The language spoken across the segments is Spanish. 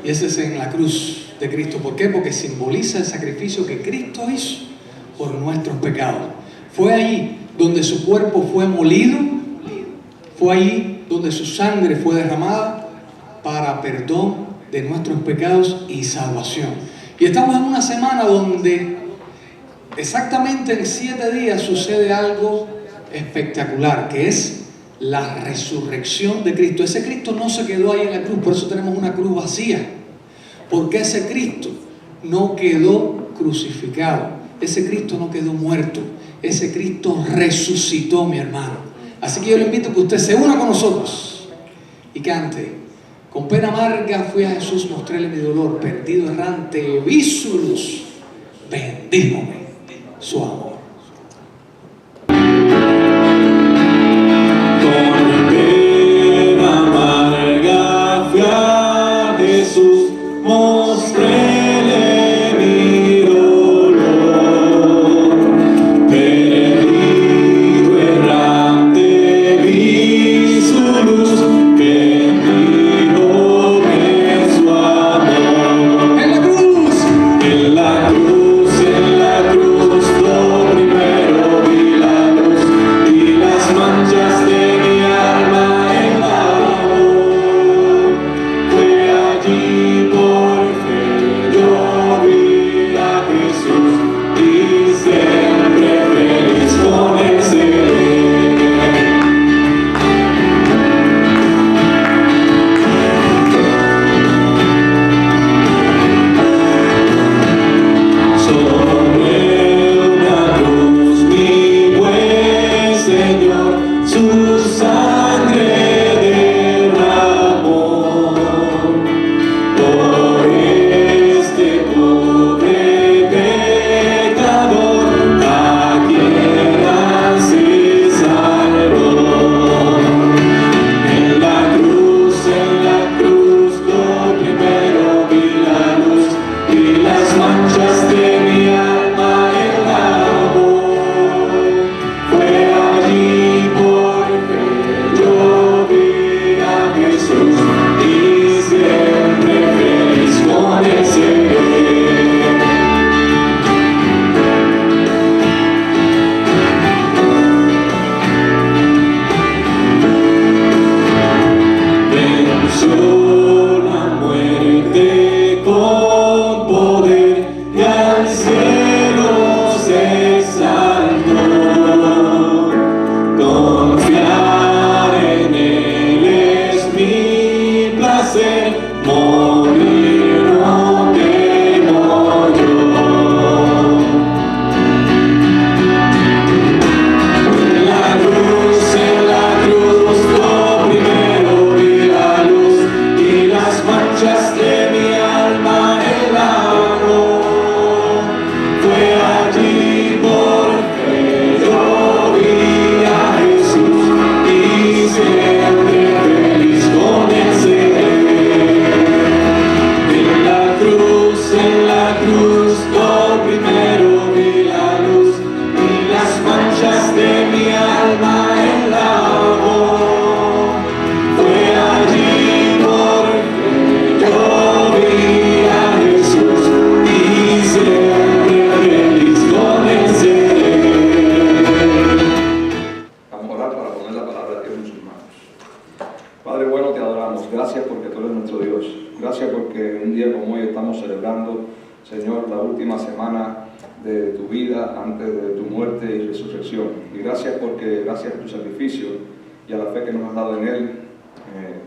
Y ese es en la cruz de Cristo. ¿Por qué? Porque simboliza el sacrificio que Cristo hizo por nuestros pecados. Fue allí donde su cuerpo fue molido, fue allí donde su sangre fue derramada para perdón de nuestros pecados y salvación. Y estamos en una semana donde exactamente en 7 días sucede algo espectacular, que es la resurrección de Cristo. Ese Cristo no se quedó ahí en la cruz, por eso tenemos una cruz vacía, porque ese Cristo no quedó crucificado, ese Cristo no quedó muerto, ese Cristo resucitó, mi hermano. Así que yo le invito a que usted se una con nosotros y cante: con pena amarga fui a Jesús, mostréle mi dolor, perdido errante vi su luz, bendíjome su amor.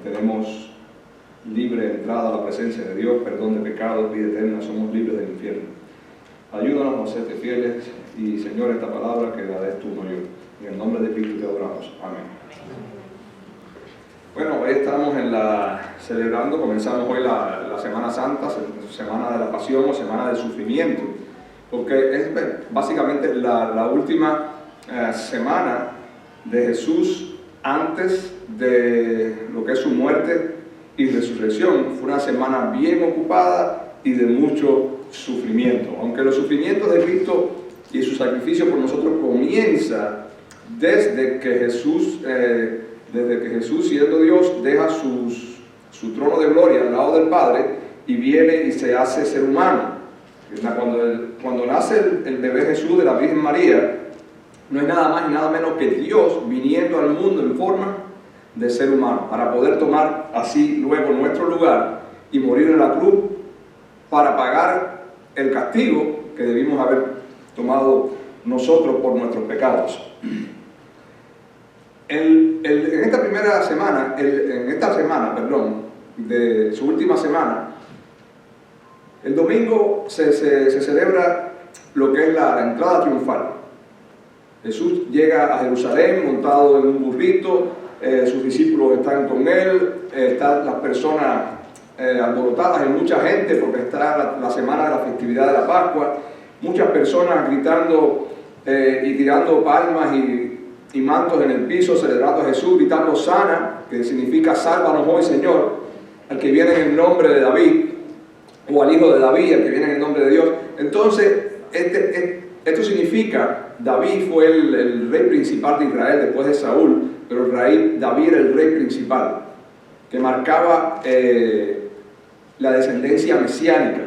Tenemos libre entrada a la presencia de Dios, perdón de pecados, vida eterna, somos libres del infierno. Ayúdanos a serte fieles y, Señor, esta palabra que la des tú, no yo. En el nombre de Cristo te adoramos. Amén. Bueno, hoy estamos celebrando, comenzamos hoy la Semana Santa, Semana de la Pasión o Semana del Sufrimiento, porque es básicamente la última semana de Jesús antes de lo que es su muerte y resurrección. Fue una semana bien ocupada y de mucho sufrimiento, aunque los sufrimientos de Cristo y su sacrificio por nosotros comienza desde que Jesús, siendo Dios, deja su trono de gloria al lado del Padre y viene y se hace ser humano. Cuando nace el bebé Jesús de la Virgen María, no es nada más y nada menos que Dios viniendo al mundo en forma de ser humano, para poder tomar así luego nuestro lugar y morir en la cruz para pagar el castigo que debimos haber tomado nosotros por nuestros pecados. En esta semana, de su última semana, el domingo se celebra lo que es la entrada triunfal. Jesús llega a Jerusalén montado en un burrito, sus discípulos están con él, están las personas alborotadas, hay mucha gente porque está la semana de la festividad de la Pascua, muchas personas gritando y tirando palmas y mantos en el piso, celebrando a Jesús, gritando Sana, que significa sálvanos hoy Señor, al que viene en el nombre de David, o al hijo de David, al que viene en el nombre de Dios. Entonces, esto significa, David fue el rey principal de Israel después de Saúl, pero David era el rey principal, que marcaba la descendencia mesiánica.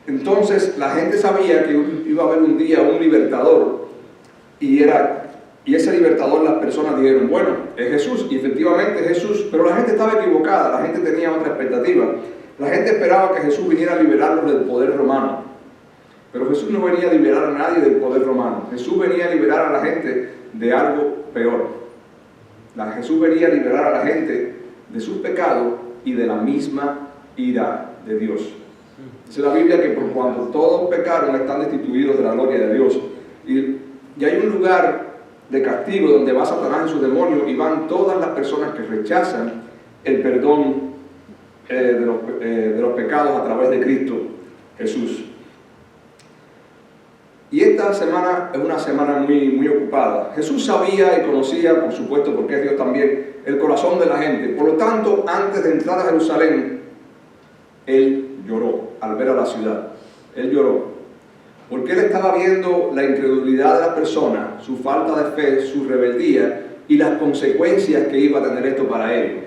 Entonces la gente sabía que iba a haber un día un libertador, y ese libertador, las personas dijeron, bueno, es Jesús, y efectivamente es Jesús, pero la gente estaba equivocada, la gente tenía otra expectativa. La gente esperaba que Jesús viniera a liberarlos del poder romano, pero Jesús no venía a liberar a nadie del poder romano. Jesús venía a liberar a la gente de algo peor. Jesús venía a liberar a la gente de sus pecados y de la misma ira de Dios. Dice la Biblia que por cuanto todos pecaron están destituidos de la gloria de Dios. Y hay un lugar de castigo donde va Satanás y sus demonios, y van todas las personas que rechazan el perdón de los pecados a través de Cristo Jesús. Y esta semana es una semana muy ocupada. Jesús sabía y conocía, por supuesto, porque es Dios también, el corazón de la gente. Por lo tanto, antes de entrar a Jerusalén, Él lloró al ver a la ciudad. Él lloró. Porque Él estaba viendo la incredulidad de las personas, su falta de fe, su rebeldía y las consecuencias que iba a tener esto para ellos.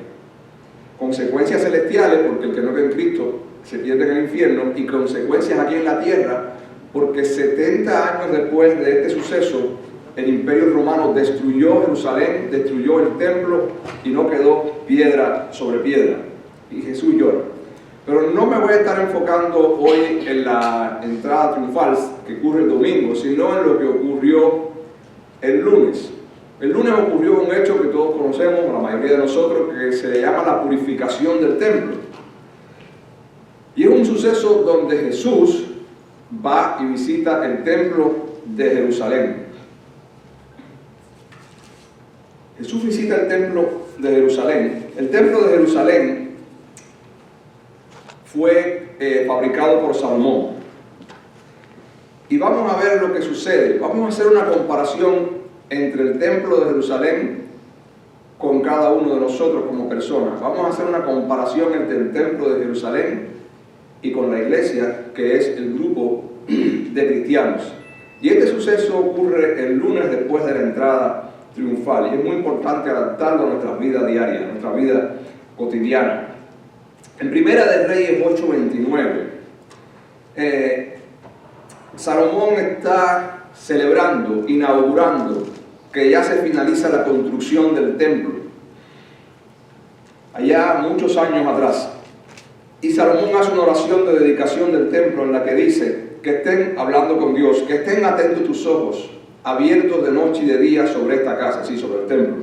Consecuencias celestiales, porque el que no cree en Cristo se pierde en el infierno, y consecuencias aquí en la tierra, porque 70 años después de este suceso, el Imperio Romano destruyó Jerusalén, destruyó el templo, y no quedó piedra sobre piedra. Y Jesús llora. Pero no me voy a estar enfocando hoy en la entrada triunfal que ocurre el domingo, sino en lo que ocurrió el lunes. El lunes ocurrió un hecho que todos conocemos, la mayoría de nosotros, que se llama la purificación del templo. Y es un suceso donde Jesús va y visita el templo de Jerusalén. Jesús visita el templo de Jerusalén. El templo de Jerusalén fue fabricado por Salomón. Y vamos a ver lo que sucede. Vamos a hacer una comparación entre el templo de Jerusalén con cada uno de nosotros como personas. Vamos a hacer una comparación entre el templo de Jerusalén y con la iglesia, que es el grupo de cristianos. Y este suceso ocurre el lunes después de la entrada triunfal, y es muy importante adaptarlo a nuestra vida diaria, a nuestra vida cotidiana. En Primera de Reyes 8:29, Salomón está celebrando, inaugurando, que ya se finaliza la construcción del templo, allá muchos años atrás. Y Salomón hace una oración de dedicación del templo en la que dice que estén hablando con Dios, que estén atentos tus ojos, abiertos de noche y de día sobre esta casa, sí, sobre el templo,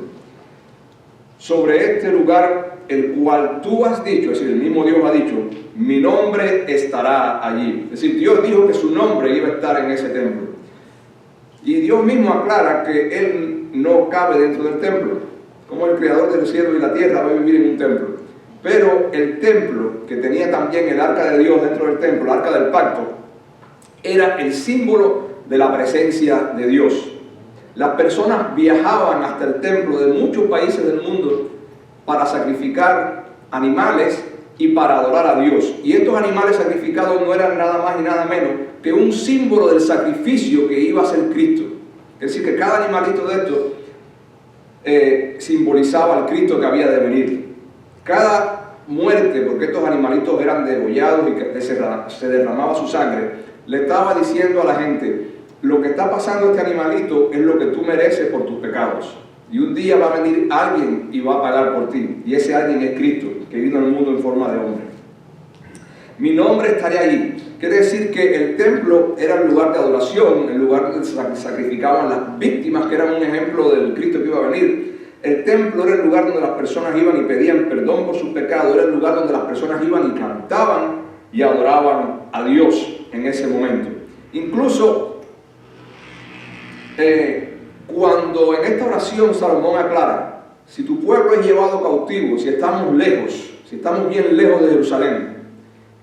sobre este lugar el cual tú has dicho, es decir, el mismo Dios ha dicho, mi nombre estará allí. Es decir, Dios dijo que su nombre iba a estar en ese templo. Y Dios mismo aclara que Él no cabe dentro del templo. Como el creador del cielo y la tierra va a vivir en un templo. Pero el templo, que tenía también el arca de Dios dentro del templo, el arca del pacto, era el símbolo de la presencia de Dios. Las personas viajaban hasta el templo de muchos países del mundo para sacrificar animales y para adorar a Dios. Y estos animales sacrificados no eran nada más y nada menos que un símbolo del sacrificio que iba a ser Cristo. Es decir, que cada animalito de estos simbolizaba al Cristo que había de venir. Cada muerte, porque estos animalitos eran degollados y que se derramaba su sangre, le estaba diciendo a la gente: lo que está pasando a este animalito es lo que tú mereces por tus pecados. Y un día va a venir alguien y va a pagar por ti. Y ese alguien es Cristo, que vino al mundo en forma de hombre. Mi nombre estará allí. Quiere decir que el templo era el lugar de adoración, el lugar donde se sacrificaban las víctimas, que eran un ejemplo del Cristo que iba a venir. El templo era el lugar donde las personas iban y pedían perdón por sus pecados. Era el lugar donde las personas iban y cantaban y adoraban a Dios en ese momento. Incluso cuando en esta oración Salomón aclara: si tu pueblo es llevado cautivo, si estamos lejos, si estamos bien lejos de Jerusalén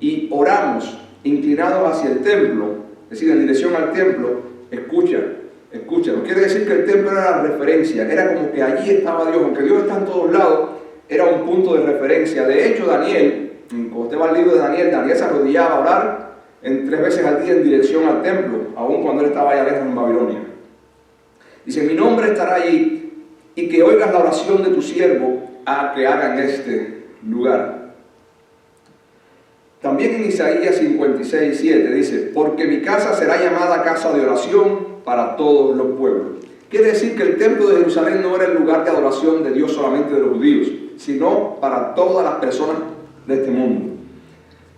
y oramos inclinados hacia el templo, es decir, en dirección al templo, escucha. No quiere decir que el templo era la referencia, era como que allí estaba Dios. Aunque Dios está en todos lados, era un punto de referencia. De hecho, Daniel, cuando usted va al libro de Daniel se arrodillaba a orar 3 veces al día en dirección al templo, aun cuando él estaba allá lejos en Babilonia. Dice: mi nombre estará allí, y que oigas la oración de tu siervo a que haga en este lugar. También en Isaías 56:7 dice: porque mi casa será llamada casa de oración para todos los pueblos. Quiere decir que el templo de Jerusalén no era el lugar de adoración de Dios solamente de los judíos, sino para todas las personas de este mundo.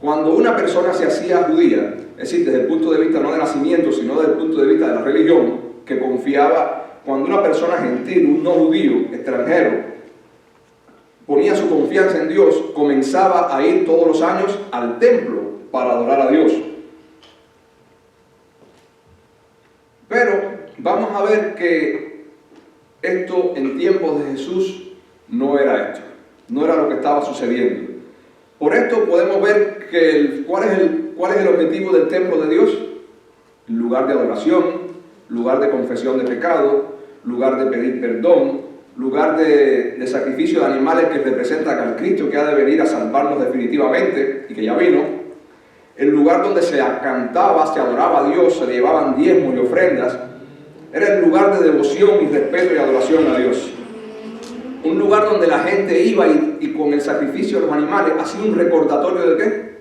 Cuando una persona se hacía judía, es decir, desde el punto de vista no de nacimiento, sino desde el punto de vista de la religión, que confiaba, cuando una persona gentil, un no judío, extranjero, ponía su confianza en Dios, comenzaba a ir todos los años al templo para adorar a Dios. Pero vamos a ver que esto en tiempos de Jesús no era esto, no era lo que estaba sucediendo. Por esto podemos ver que ¿cuál es el objetivo del templo de Dios? Lugar de adoración, lugar de confesión de pecado, lugar de pedir perdón, lugar de sacrificio de animales que representan al Cristo que ha de venir a salvarnos definitivamente y que ya vino. El lugar donde se cantaba, se adoraba a Dios, se le llevaban diezmos y ofrendas. Era el lugar de devoción y respeto y adoración a Dios. Un lugar donde la gente iba y con el sacrificio de los animales hacía un recordatorio ¿de qué?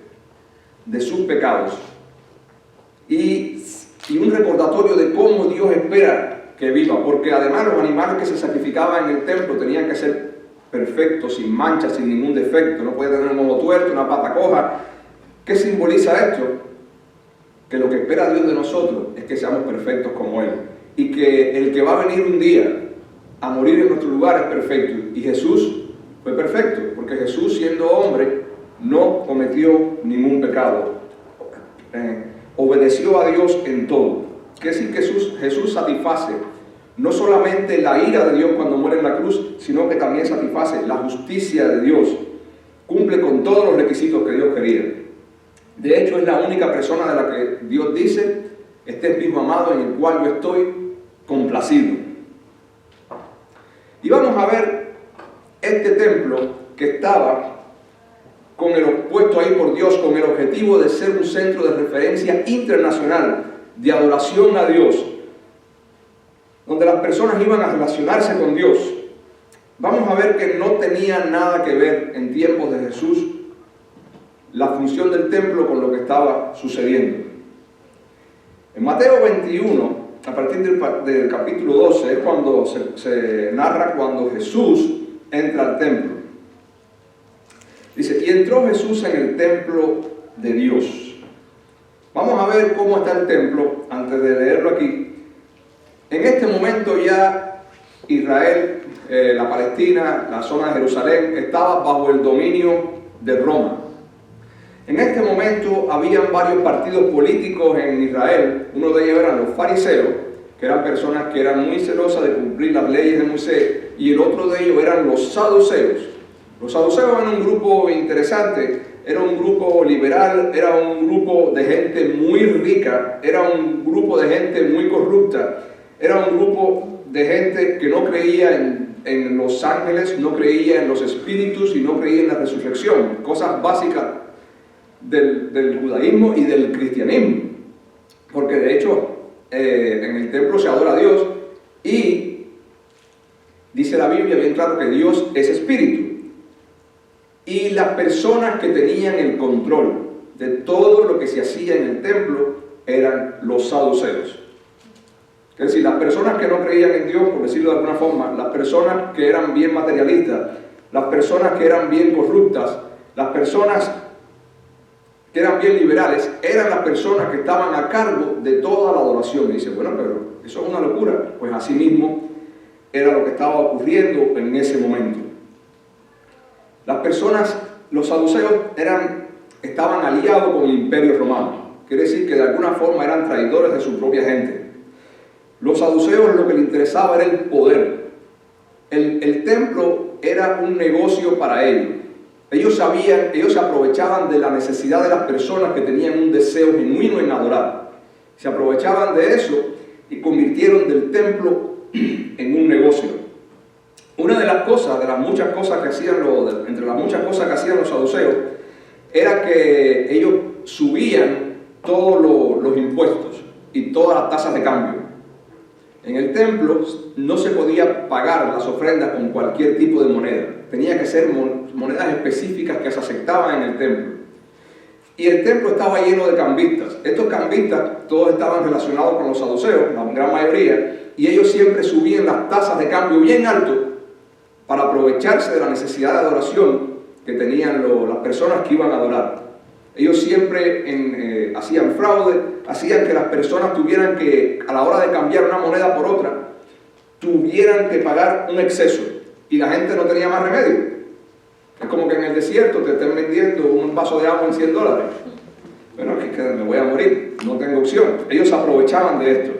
De sus pecados. Y un recordatorio de cómo Dios espera que viva. Porque además los animales que se sacrificaban en el templo tenían que ser perfectos, sin manchas, sin ningún defecto. No podía tener un ojo tuerto, una pata coja. ¿Qué simboliza esto? Que lo que espera Dios de nosotros es que seamos perfectos como Él. Y que el que va a venir un día a morir en nuestro lugar es perfecto. Y Jesús fue perfecto, porque Jesús, siendo hombre, no cometió ningún pecado. Obedeció a Dios en todo. Quiere decir que Jesús satisface no solamente la ira de Dios cuando muere en la cruz, sino que también satisface la justicia de Dios. Cumple con todos los requisitos que Dios quería. De hecho, es la única persona de la que Dios dice: este es mi Hijo amado en el cual yo estoy complacido. Y vamos a ver este templo que estaba puesto ahí por Dios con el objetivo de ser un centro de referencia internacional de adoración a Dios, donde las personas iban a relacionarse con Dios. Vamos a ver que no tenía nada que ver en tiempos de Jesús la función del templo con lo que estaba sucediendo. En Mateo 21, a partir del capítulo 12, es cuando se narra cuando Jesús entra al templo. Dice: y entró Jesús en el templo de Dios. Vamos a ver cómo está el templo antes de leerlo aquí. En este momento ya Israel, la Palestina, la zona de Jerusalén, estaba bajo el dominio de Roma. En este momento habían varios partidos políticos en Israel. Uno de ellos eran los fariseos, que eran personas que eran muy celosas de cumplir las leyes de Moisés, y el otro de ellos eran los saduceos. Los saduceos eran un grupo interesante, era un grupo liberal, era un grupo de gente muy rica, era un grupo de gente muy corrupta, era un grupo de gente que no creía en los ángeles, no creía en los espíritus y no creía en la resurrección, cosas básicas del judaísmo y del cristianismo, porque de hecho en el templo se adora a Dios y dice la Biblia bien claro que Dios es espíritu, y las personas que tenían el control de todo lo que se hacía en el templo eran los saduceos. Es decir, las personas que no creían en Dios, por decirlo de alguna forma, las personas que eran bien materialistas, las personas que eran bien corruptas, las personas que eran bien liberales, eran las personas que estaban a cargo de toda la adoración. Y dice, bueno, pero eso es una locura. Pues así mismo era lo que estaba ocurriendo en ese momento. Las personas, los saduceos, estaban aliados con el imperio romano. Quiere decir que de alguna forma eran traidores de su propia gente. Los saduceos lo que les interesaba era el poder. El templo era un negocio para ellos. Ellos se aprovechaban de la necesidad de las personas que tenían un deseo genuino en adorar. Se aprovechaban de eso y convirtieron del templo en un negocio. Una de las cosas, entre las muchas cosas que hacían los saduceos, era que ellos subían todos los impuestos y todas las tasas de cambio. En el templo no se podía pagar las ofrendas con cualquier tipo de moneda. Tenía que ser monedas específicas que se aceptaban en el templo. Y el templo estaba lleno de cambistas. Estos cambistas todos estaban relacionados con los saduceos, la gran mayoría, y ellos siempre subían las tasas de cambio bien alto para aprovecharse de la necesidad de adoración que tenían las personas que iban a adorar. Ellos siempre hacían fraude, hacían que las personas tuvieran que, a la hora de cambiar una moneda por otra, tuvieran que pagar un exceso y la gente no tenía más remedio. Es como que en el desierto te estén vendiendo un vaso de agua en $100. Bueno, es que me voy a morir, no tengo opción. Ellos aprovechaban de esto.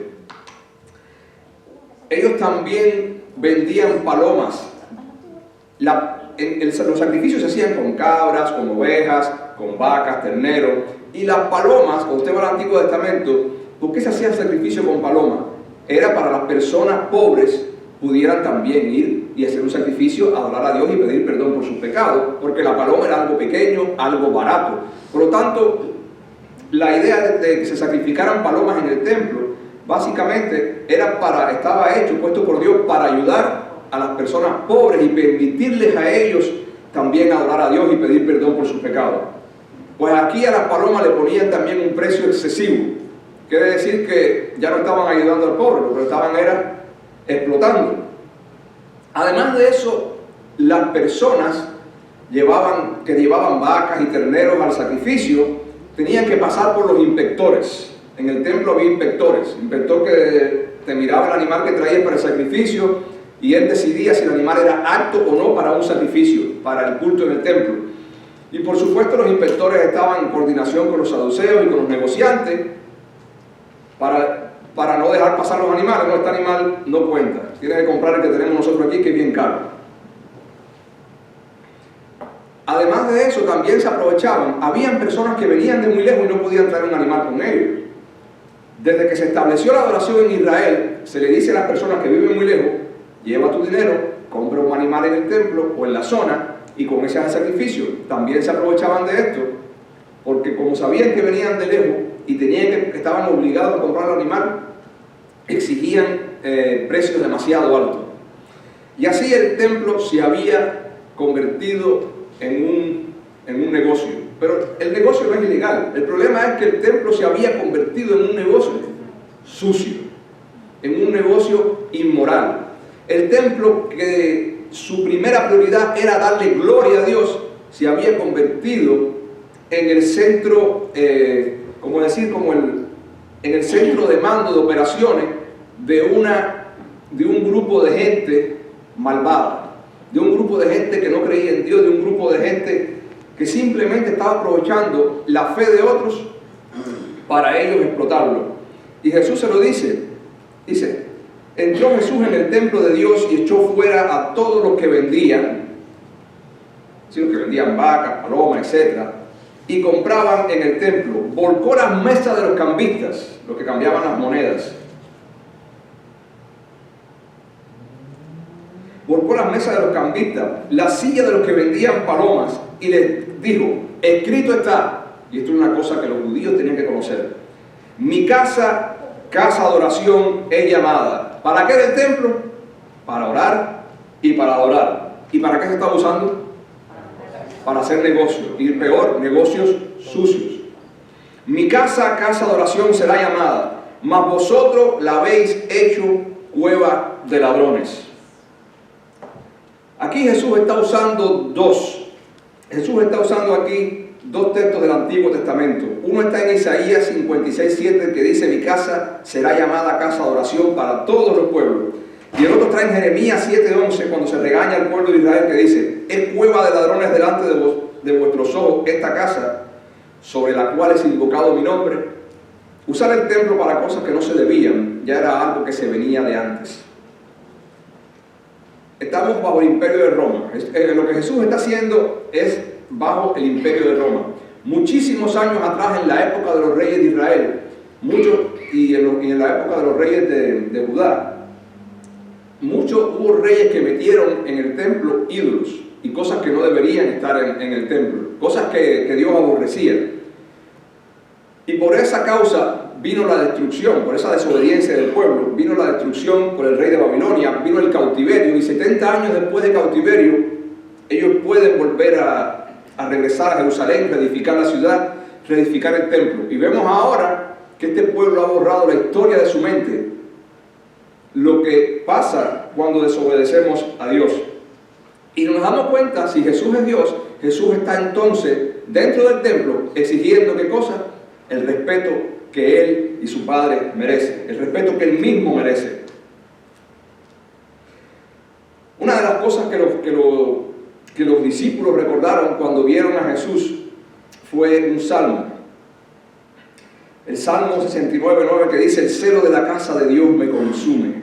Ellos también vendían palomas. Los sacrificios se hacían con cabras, con ovejas, con vacas, terneros. Y las palomas, cuando usted va al Antiguo Testamento, ¿por qué se hacía el sacrificio con palomas? Era para las personas pobres pudieran también ir y hacer un sacrificio, adorar a Dios y pedir perdón por sus pecados, porque la paloma era algo pequeño, algo barato. Por lo tanto, la idea de que se sacrificaran palomas en el templo, básicamente estaba hecho, puesto por Dios para ayudar a las personas pobres y permitirles a ellos también adorar a Dios y pedir perdón por sus pecados. Pues aquí a las palomas le ponían también un precio excesivo. Quiere decir que ya no estaban ayudando al pobre, lo que estaban era explotando. Además de eso, las personas que llevaban vacas y terneros al sacrificio tenían que pasar por los inspectores. En el templo había inspectores, inspector que te miraba el animal que traías para el sacrificio y él decidía si el animal era apto o no para un sacrificio, para el culto en el templo. Y por supuesto los inspectores estaban en coordinación con los saduceos y con los negociantes para no dejar pasar los animales. No, este animal no cuenta, tienes que comprar el que tenemos nosotros aquí, que es bien caro. Además de eso, también se aprovechaban. Habían personas que venían de muy lejos y no podían traer un animal con ellos. Desde que se estableció la adoración en Israel, se le dice a las personas que viven muy lejos: lleva tu dinero, compra un animal en el templo o en la zona y con ese sacrificio. También se aprovechaban de esto, porque como sabían que venían de lejos y estaban obligados a comprar el animal, exigían precios demasiado altos. Y así el templo se había convertido en un negocio. Pero el negocio no es ilegal. El problema es que el templo se había convertido en un negocio sucio, en un negocio inmoral. El templo, que su primera prioridad era darle gloria a Dios, se había convertido en el centro, en el centro de mando de operaciones de un grupo de gente malvada, de un grupo de gente que no creía en Dios, de un grupo de gente que simplemente estaba aprovechando la fe de otros para ellos explotarlo. Y Jesús se lo dice, entró Jesús en el templo de Dios y echó fuera a todos los que vendían, ¿sí? Los que vendían vacas, palomas, etc., y compraban en el templo. Volcó las mesas de los cambistas, los que cambiaban las monedas. Volcó las mesas de los cambistas, la silla de los que vendían palomas, y les dijo: escrito está, y esto es una cosa que los judíos tenían que conocer: mi casa, casa de adoración es llamada. ¿Para qué era el templo? Para orar y para adorar. ¿Y para qué se estaba usando? para hacer negocios, y peor, negocios sucios. Mi casa, casa de oración será llamada, mas vosotros la habéis hecho cueva de ladrones. Aquí Jesús está usando aquí dos textos del Antiguo Testamento. Uno está en Isaías 56:7, que dice: mi casa será llamada casa de oración para todos los pueblos. Y el otro está en Jeremías 7:11, cuando se regaña al pueblo de Israel, que dice: es cueva de ladrones delante de vuestros ojos esta casa, sobre la cual es invocado mi nombre. Usar el templo para cosas que no se debían ya era algo que se venía de antes. Estamos bajo el imperio de Roma. Lo que Jesús está haciendo es bajo el imperio de Roma. Muchísimos años atrás, en la época de los reyes de Israel, y en la época de los reyes de Judá, hubo reyes que metieron en el templo ídolos y cosas que no deberían estar en el templo, cosas que Dios aborrecía. Y por esa causa vino la destrucción, por esa desobediencia del pueblo, vino la destrucción por el rey de Babilonia, vino el cautiverio, y 70 años después del cautiverio, ellos pueden volver a regresar a Jerusalén, reedificar la ciudad, reedificar el templo. Y vemos ahora que este pueblo ha borrado la historia de su mente, lo que pasa cuando desobedecemos a Dios. Y nos damos cuenta, si Jesús es Dios, Jesús está entonces dentro del templo exigiendo ¿qué cosa? El respeto que Él y su Padre merecen, el respeto que Él mismo merece. Una de las cosas que los discípulos recordaron cuando vieron a Jesús fue un salmo. El Salmo 69:9, que dice: el celo de la casa de Dios me consume.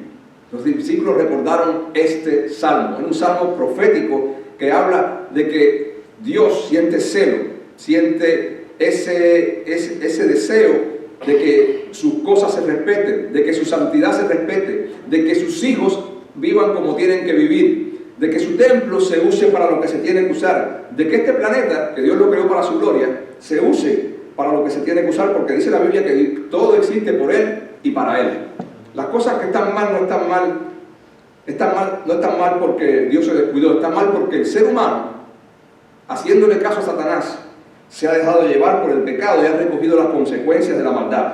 Los discípulos recordaron este salmo. Es un salmo profético que habla de que Dios siente celo, siente ese deseo de que sus cosas se respeten, de que su santidad se respete, de que sus hijos vivan como tienen que vivir, de que su templo se use para lo que se tiene que usar, de que este planeta, que Dios lo creó para su gloria, se use para lo que se tiene que usar, porque dice la Biblia que todo existe por Él y para Él. Las cosas que están mal no están mal porque Dios se descuidó, están mal porque el ser humano, haciéndole caso a Satanás, se ha dejado llevar por el pecado y ha recogido las consecuencias de la maldad.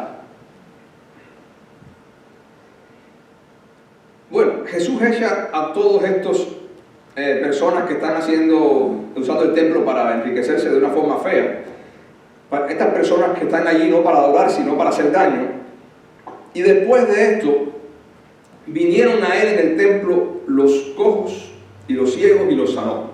Bueno, Jesús echa a todos estos personas que están usando el templo para enriquecerse de una forma fea. Estas personas que están allí no para adorar, sino para hacer daño. Y después de esto, vinieron a Él en el templo los cojos y los ciegos y los sanó.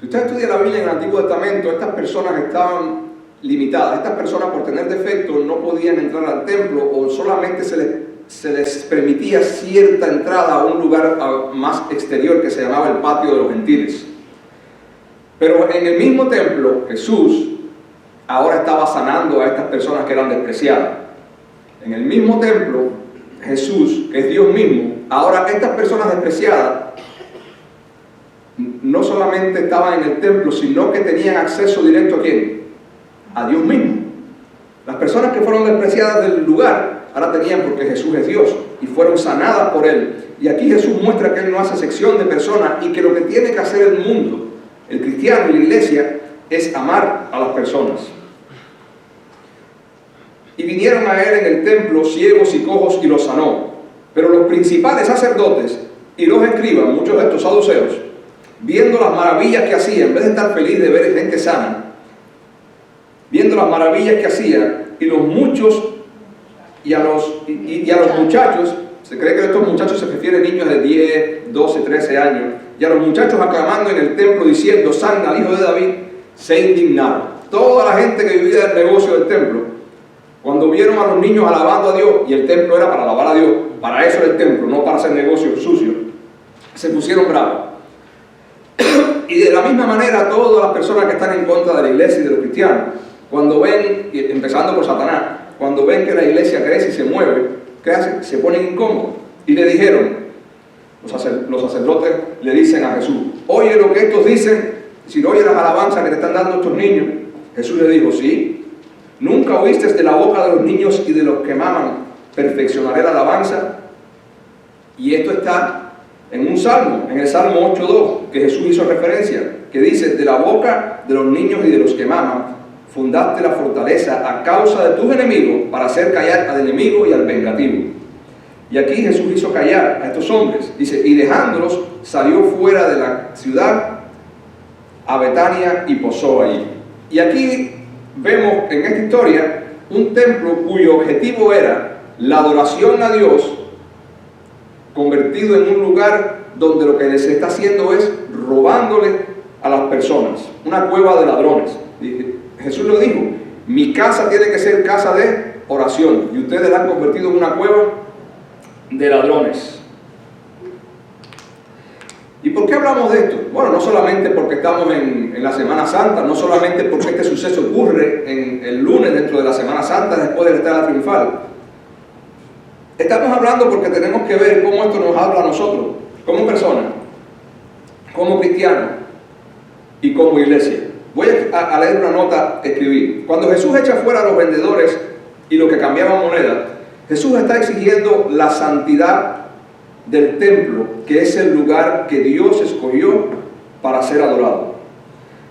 Si usted estudia la Biblia en el Antiguo Testamento, estas personas estaban limitadas. Estas personas, por tener defectos, no podían entrar al templo, o solamente se les permitía cierta entrada a un lugar más exterior que se llamaba el patio de los gentiles. Pero en el mismo templo, Jesús ahora estaba sanando a estas personas que eran despreciadas. En el mismo templo, Jesús, que es Dios mismo, ahora estas personas despreciadas no solamente estaban en el templo, sino que tenían acceso directo ¿a quién? A Dios mismo. Las personas que fueron despreciadas del lugar, ahora tenían, porque Jesús es Dios, y fueron sanadas por Él. Y aquí Jesús muestra que Él no hace sección de personas, y que lo que tiene que hacer el mundo, el cristiano y la iglesia, es amar a las personas. Y vinieron a Él en el templo ciegos y cojos y los sanó. Pero los principales sacerdotes y los escribas, muchos de estos saduceos, viendo las maravillas que hacía, en vez de estar feliz de ver gente sana, viendo las maravillas que hacía, y los muchos y a los muchachos, se cree que a estos muchachos se refiere a niños de 10, 12, 13 años, y a los muchachos aclamando en el templo diciendo: Sanna al hijo de David, se indignaron. Toda la gente que vivía del negocio del templo, cuando vieron a los niños alabando a Dios, y el templo era para alabar a Dios, para eso era el templo, no para hacer negocios sucios, se pusieron bravos. Y de la misma manera, todas las personas que están en contra de la iglesia y de los cristianos, cuando ven, empezando por Satanás, cuando ven que la iglesia crece y se mueve, ¿qué hacen? Se ponen incómodos. Y le dijeron, los sacerdotes le dicen a Jesús: oye lo que estos dicen, si no oye las alabanzas que te están dando estos niños. Jesús le dijo: sí, nunca oíste de la boca de los niños y de los que maman, perfeccionaré la alabanza. Y esto está en un salmo, en el Salmo 8.2, que Jesús hizo referencia, que dice: de la boca de los niños y de los que maman, fundaste la fortaleza a causa de tus enemigos, para hacer callar al enemigo y al vengativo. Y aquí Jesús hizo callar a estos hombres, dice, y dejándolos, salió fuera de la ciudad a Betania y posó allí. Y aquí vemos en esta historia un templo cuyo objetivo era la adoración a Dios, convertido en un lugar donde lo que se está haciendo es robándole a las personas, una cueva de ladrones. Jesús lo dijo: mi casa tiene que ser casa de oración, y ustedes la han convertido en una cueva de ladrones. ¿Y por qué hablamos de esto? Bueno, no solamente porque estamos en la Semana Santa, no solamente porque este suceso ocurre en el lunes dentro de la Semana Santa, después de la Estrella Triunfal. Estamos hablando porque tenemos que ver cómo esto nos habla a nosotros, como personas, como cristianos y como iglesia. Voy a leer una nota que escribí. Cuando Jesús echa fuera a los vendedores y los que cambiaban moneda, Jesús está exigiendo la santidad del templo, que es el lugar que Dios escogió para ser adorado.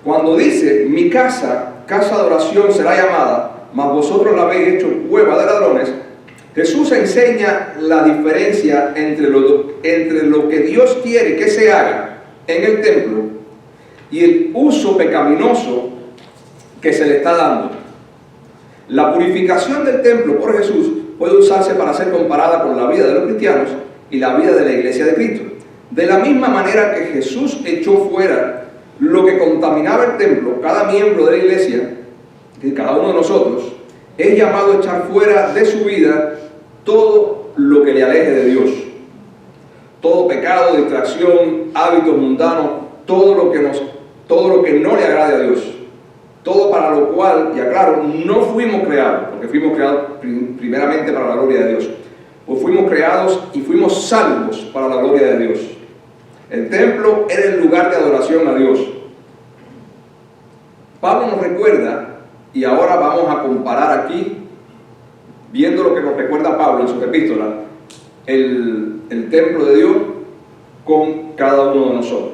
Cuando dice: mi casa, casa de oración será llamada, mas vosotros la habéis hecho cueva de ladrones, Jesús enseña la diferencia entre lo que Dios quiere que se haga en el templo y el uso pecaminoso que se le está dando. La purificación del templo por Jesús puede usarse para ser comparada con la vida de los cristianos y la vida de la iglesia de Cristo. De la misma manera que Jesús echó fuera lo que contaminaba el templo, cada miembro de la iglesia, que cada uno de nosotros, es llamado a echar fuera de su vida todo lo que le aleje de Dios. Todo pecado, distracción, hábitos mundanos, todo lo que no le agrade a Dios. Todo para lo cual, y aclaro, no fuimos creados, porque fuimos creados primeramente para la gloria de Dios. Pues fuimos creados y fuimos salvos para la gloria de Dios. El templo era el lugar de adoración a Dios. Pablo nos recuerda, y ahora vamos a comparar aquí, viendo lo que nos recuerda Pablo en su epístola, el templo de Dios con cada uno de nosotros.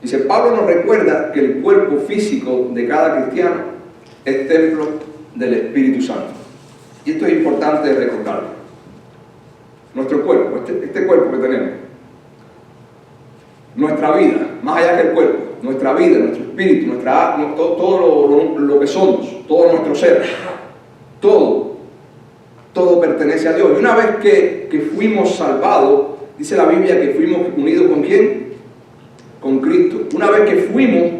Dice, Pablo nos recuerda que el cuerpo físico de cada cristiano es templo del Espíritu Santo. Y esto es importante recordarlo. Nuestro cuerpo, este cuerpo que tenemos, nuestra vida, más allá que el cuerpo, nuestra vida, nuestro espíritu, todo lo que somos, todo nuestro ser, todo pertenece a Dios. Y una vez que fuimos salvados, dice la Biblia que fuimos unidos ¿con quién? Con Cristo. Una vez que fuimos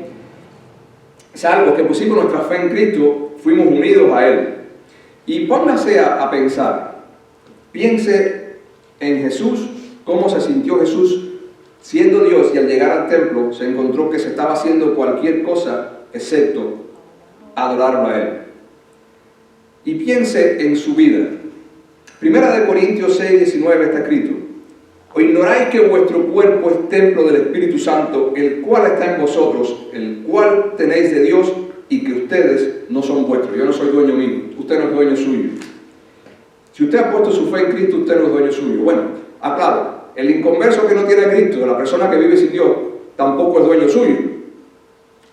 salvos, que pusimos nuestra fe en Cristo, fuimos unidos a Él. Y póngase a pensar, piense en Jesús, cómo se sintió Jesús siendo Dios, y al llegar al templo se encontró que se estaba haciendo cualquier cosa excepto adorarlo a Él. Y piense en su vida. Primera de Corintios 6:19 está escrito: ¿o ignoráis que vuestro cuerpo es templo del Espíritu Santo, el cual está en vosotros, el cual tenéis de Dios, y que ustedes no son vuestros? Yo no soy dueño mío, usted no es dueño suyo. Si usted ha puesto su fe en Cristo, usted no es dueño suyo. Bueno, aclaro, el inconverso que no tiene a Cristo, la persona que vive sin Dios, tampoco es dueño suyo.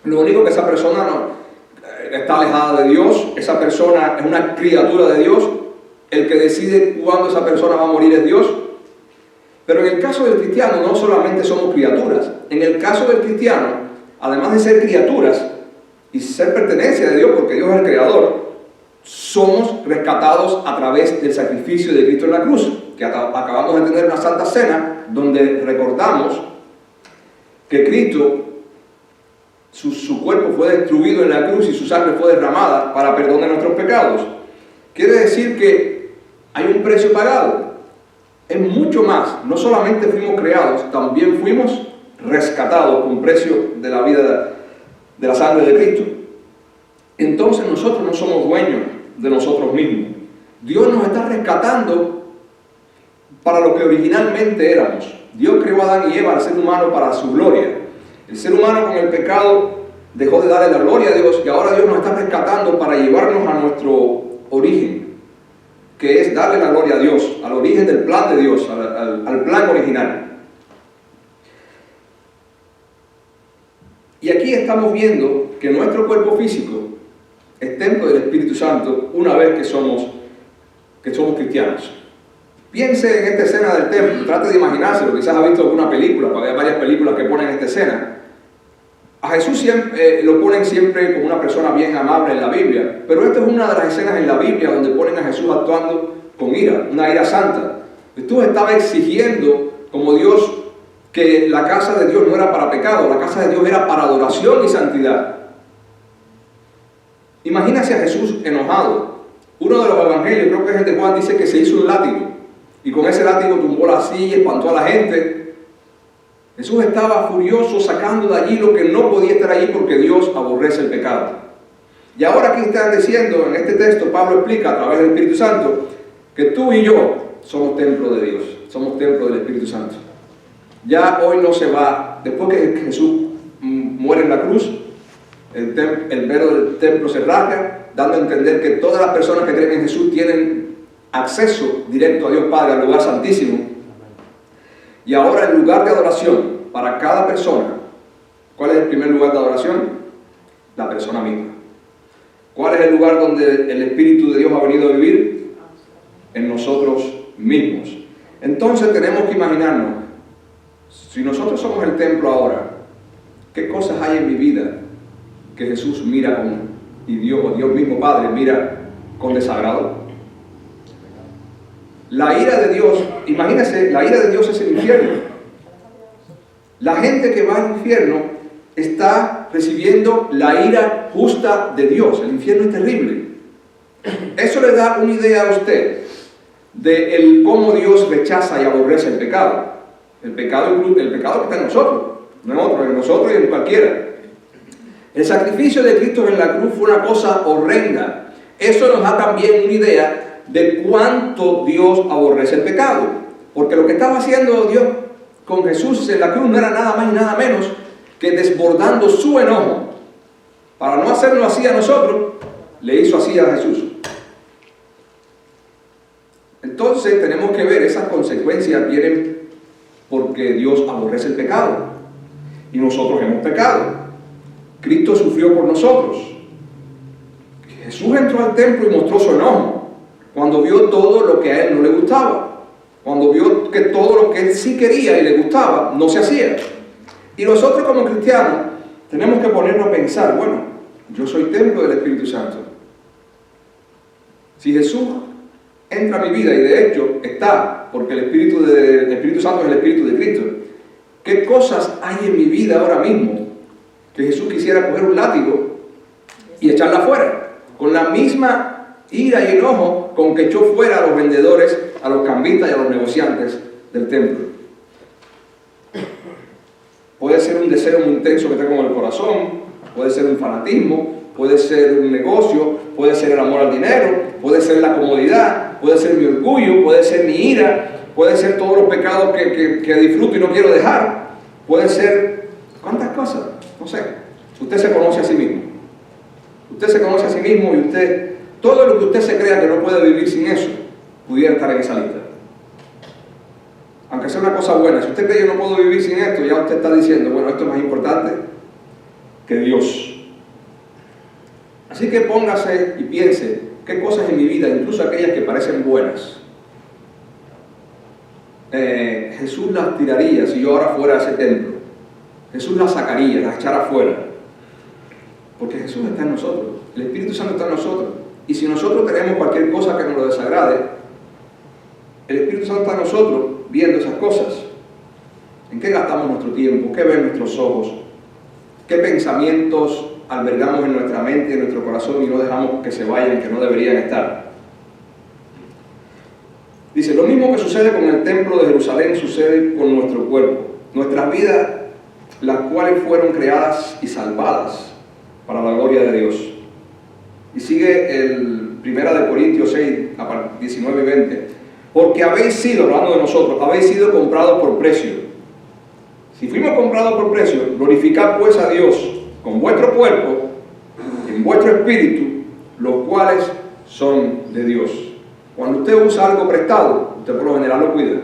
Lo único que esa persona está alejada de Dios, esa persona es una criatura de Dios, el que decide cuándo esa persona va a morir es Dios. Pero en el caso del cristiano no solamente somos criaturas, en el caso del cristiano, además de ser criaturas y ser pertenencia de Dios, porque Dios es el creador, somos rescatados a través del sacrificio de Cristo en la cruz, que acabamos de tener una santa cena donde recordamos que Cristo, su cuerpo fue destruido en la cruz y su sangre fue derramada para perdón de nuestros pecados. Quiere decir que hay un precio pagado. Es mucho más. No solamente fuimos creados, también fuimos rescatados con precio de la vida de la sangre de Cristo. Entonces nosotros no somos dueños de nosotros mismos. Dios nos está rescatando para lo que originalmente éramos. Dios creó a Adán y Eva, al ser humano, para su gloria. El ser humano con el pecado dejó de darle la gloria a Dios, y ahora Dios nos está rescatando para llevarnos a nuestro origen, que es darle la gloria a Dios, al origen del plan de Dios, al plan original. Y aquí estamos viendo que nuestro cuerpo físico es templo del Espíritu Santo una vez que somos cristianos. Piense en esta escena del templo, trate de imaginárselo, quizás ha visto alguna película, porque hay varias películas que ponen esta escena. A Jesús siempre, lo ponen siempre como una persona bien amable en la Biblia, pero esta es una de las escenas en la Biblia donde ponen a Jesús actuando con ira, una ira santa. Jesús estaba exigiendo como Dios que la casa de Dios no era para pecado, la casa de Dios era para adoración y santidad. Imagínese a Jesús enojado. Uno de los evangelios, creo que es el de Juan, dice que se hizo un látigo y con ese látigo tumbó la silla, espantó a la gente. Jesús estaba furioso sacando de allí lo que no podía estar allí porque Dios aborrece el pecado. Y ahora aquí están diciendo, en este texto Pablo explica a través del Espíritu Santo que tú y yo somos templo de Dios, somos templo del Espíritu Santo. Ya hoy no se va, después que Jesús muere en la cruz, el velo del templo se rasga, dando a entender que todas las personas que creen en Jesús tienen acceso directo a Dios Padre, al lugar santísimo. Y ahora el lugar de adoración para cada persona, ¿cuál es el primer lugar de adoración? La persona misma. ¿Cuál es el lugar donde el Espíritu de Dios ha venido a vivir? En nosotros mismos. Entonces tenemos que imaginarnos, si nosotros somos el templo ahora, ¿qué cosas hay en mi vida que Jesús mira con, y Dios mismo Padre mira con desagrado? La ira de Dios, imagínense, la ira de Dios es el infierno. La gente que va al infierno está recibiendo la ira justa de Dios. El infierno es terrible. Eso le da una idea a usted de cómo Dios rechaza y aborrece el pecado. El pecado que está en nosotros, no en otro, en nosotros y en cualquiera. El sacrificio de Cristo en la cruz fue una cosa horrenda. Eso nos da también una idea de cuánto Dios aborrece el pecado. Porque lo que estaba haciendo Dios con Jesús en la cruz no era nada más y nada menos que desbordando su enojo. Para no hacerlo así a nosotros, le hizo así a Jesús. Entonces tenemos que ver, esas consecuencias vienen porque Dios aborrece el pecado. Y nosotros hemos pecado. Cristo sufrió por nosotros. Jesús entró al templo y mostró su enojo cuando vio todo lo que a él no le gustaba, cuando vio que todo lo que él sí quería y le gustaba no se hacía. Y nosotros como cristianos tenemos que ponernos a pensar, bueno, yo soy templo del Espíritu Santo. Si Jesús entra a mi vida, y de hecho está, porque el Espíritu Santo es el Espíritu de Cristo, ¿qué cosas hay en mi vida ahora mismo que Jesús quisiera coger un látigo y echarla afuera? Con la misma ira y enojo con que echó fuera a los vendedores, a los cambistas y a los negociantes del templo. Puede ser un deseo muy intenso que tengo en el corazón, puede ser un fanatismo, puede ser un negocio, puede ser el amor al dinero, puede ser la comodidad, puede ser mi orgullo, puede ser mi ira, puede ser todos los pecados que disfruto y no quiero dejar, puede ser ¿cuántas cosas? No sé. Usted se conoce a sí mismo. Usted se conoce a sí mismo y todo lo que usted se crea que no puede vivir sin eso, pudiera estar en esa lista. Aunque sea una cosa buena, si usted cree que yo no puedo vivir sin esto, ya usted está diciendo, bueno, esto es más importante que Dios. Así que póngase y piense, ¿qué cosas en mi vida, incluso aquellas que parecen buenas, Jesús las tiraría si yo ahora fuera a ese templo? Jesús las sacaría, las echara afuera. Porque Jesús está en nosotros, el Espíritu Santo está en nosotros. Y si nosotros tenemos cualquier cosa que nos lo desagrade, el Espíritu Santo está en nosotros viendo esas cosas. ¿En qué gastamos nuestro tiempo? ¿Qué ven nuestros ojos? ¿Qué pensamientos albergamos en nuestra mente y en nuestro corazón y no dejamos que se vayan, que no deberían estar? Dice, lo mismo que sucede con el templo de Jerusalén sucede con nuestro cuerpo. Nuestras vidas, las cuales fueron creadas y salvadas para la gloria de Dios. Y sigue el 1 Corintios 6, 19 y 20. Porque habéis sido, hablando de nosotros, habéis sido comprados por precio. Si fuimos comprados por precio, glorificad pues a Dios con vuestro cuerpo, en vuestro espíritu, los cuales son de Dios. Cuando usted usa algo prestado, usted por lo general lo cuida.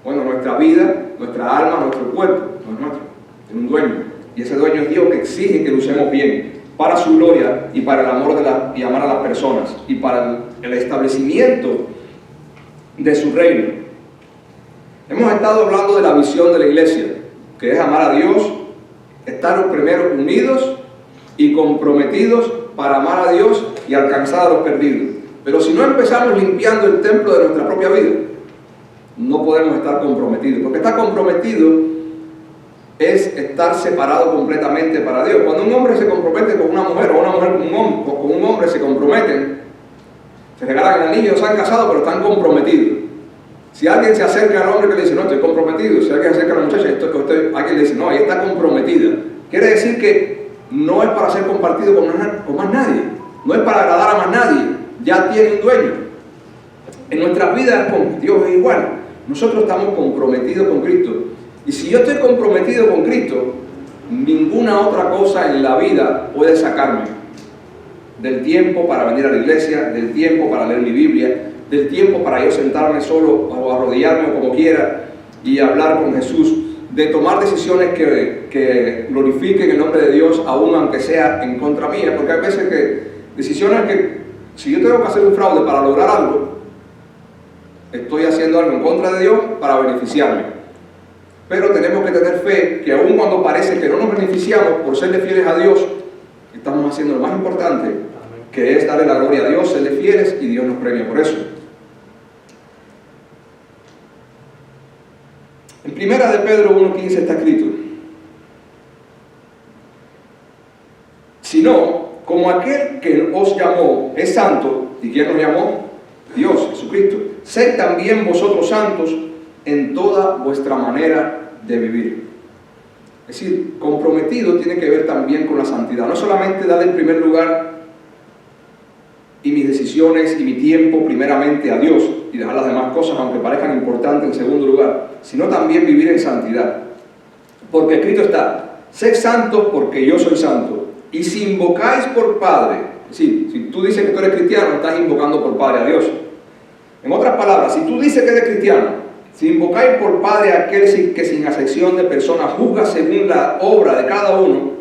Bueno, nuestra vida, nuestra alma, nuestro cuerpo, no es nuestro, es un dueño. Y ese dueño es Dios, que exige que lo usemos bien para su gloria y para el amor y amar a las personas y para el establecimiento de su reino. Hemos estado hablando de la visión de la iglesia, que es amar a Dios, estar primero unidos y comprometidos para amar a Dios y alcanzar a los perdidos. Pero si no empezamos limpiando el templo de nuestra propia vida, no podemos estar comprometidos, porque estar comprometido es estar separado completamente para Dios. Cuando un hombre se compromete con una mujer, o una mujer con un hombre se comprometen, se regalan el anillo, se han casado, pero están comprometidos. Si alguien se acerca al hombre que le dice, no, estoy comprometido, si alguien se acerca a la muchacha, alguien le dice, no, ella está comprometida, quiere decir que no es para ser compartido con más nadie, no es para agradar a más nadie, ya tiene un dueño. En nuestras vidas con Dios es igual, nosotros estamos comprometidos con Cristo. Y si yo estoy comprometido con Cristo, ninguna otra cosa en la vida puede sacarme del tiempo para venir a la iglesia, del tiempo para leer mi Biblia, del tiempo para yo sentarme solo o arrodillarme o como quiera y hablar con Jesús, de tomar decisiones que glorifiquen el nombre de Dios, aún aunque sea en contra mía, porque hay veces que decisiones que, si yo tengo que hacer un fraude para lograr algo, estoy haciendo algo en contra de Dios para beneficiarme. Pero tenemos que tener fe que aun cuando parece que no nos beneficiamos por serle fieles a Dios, estamos haciendo lo más importante, que es darle la gloria a Dios, serle fieles, y Dios nos premia por eso. En Primera de Pedro 1:15 está escrito: sino, como aquel que os llamó es santo, ¿y quién nos llamó? Dios, Jesucristo. Sed también vosotros santos en toda vuestra manera de vivir. Es decir, comprometido tiene que ver también con la santidad. No solamente darle el primer lugar y mis decisiones y mi tiempo primeramente a Dios y dejar las demás cosas, aunque parezcan importantes, en segundo lugar, sino también vivir en santidad. Porque escrito está: sed santos porque yo soy santo. Y si invocáis por Padre, es decir, si tú dices que tú eres cristiano, estás invocando por Padre a Dios. En otras palabras, si tú dices que eres cristiano, si invocáis por Padre a aquel que sin acepción de personas juzga según la obra de cada uno,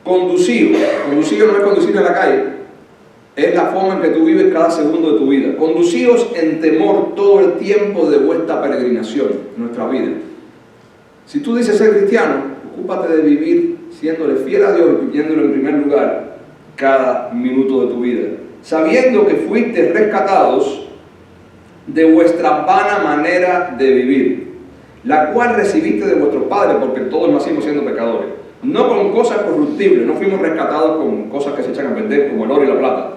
conducido no es conducir en la calle, es la forma en que tú vives cada segundo de tu vida. Conducíos en temor todo el tiempo de vuestra peregrinación en nuestra vida. Si tú dices ser cristiano, ocúpate de vivir siéndole fiel a Dios y viviéndolo en primer lugar cada minuto de tu vida, sabiendo que fuiste rescatados de vuestra vana manera de vivir, la cual recibiste de vuestros padres, porque todos nacimos siendo pecadores, no con cosas corruptibles, no fuimos rescatados con cosas que se echan a vender como el oro y la plata,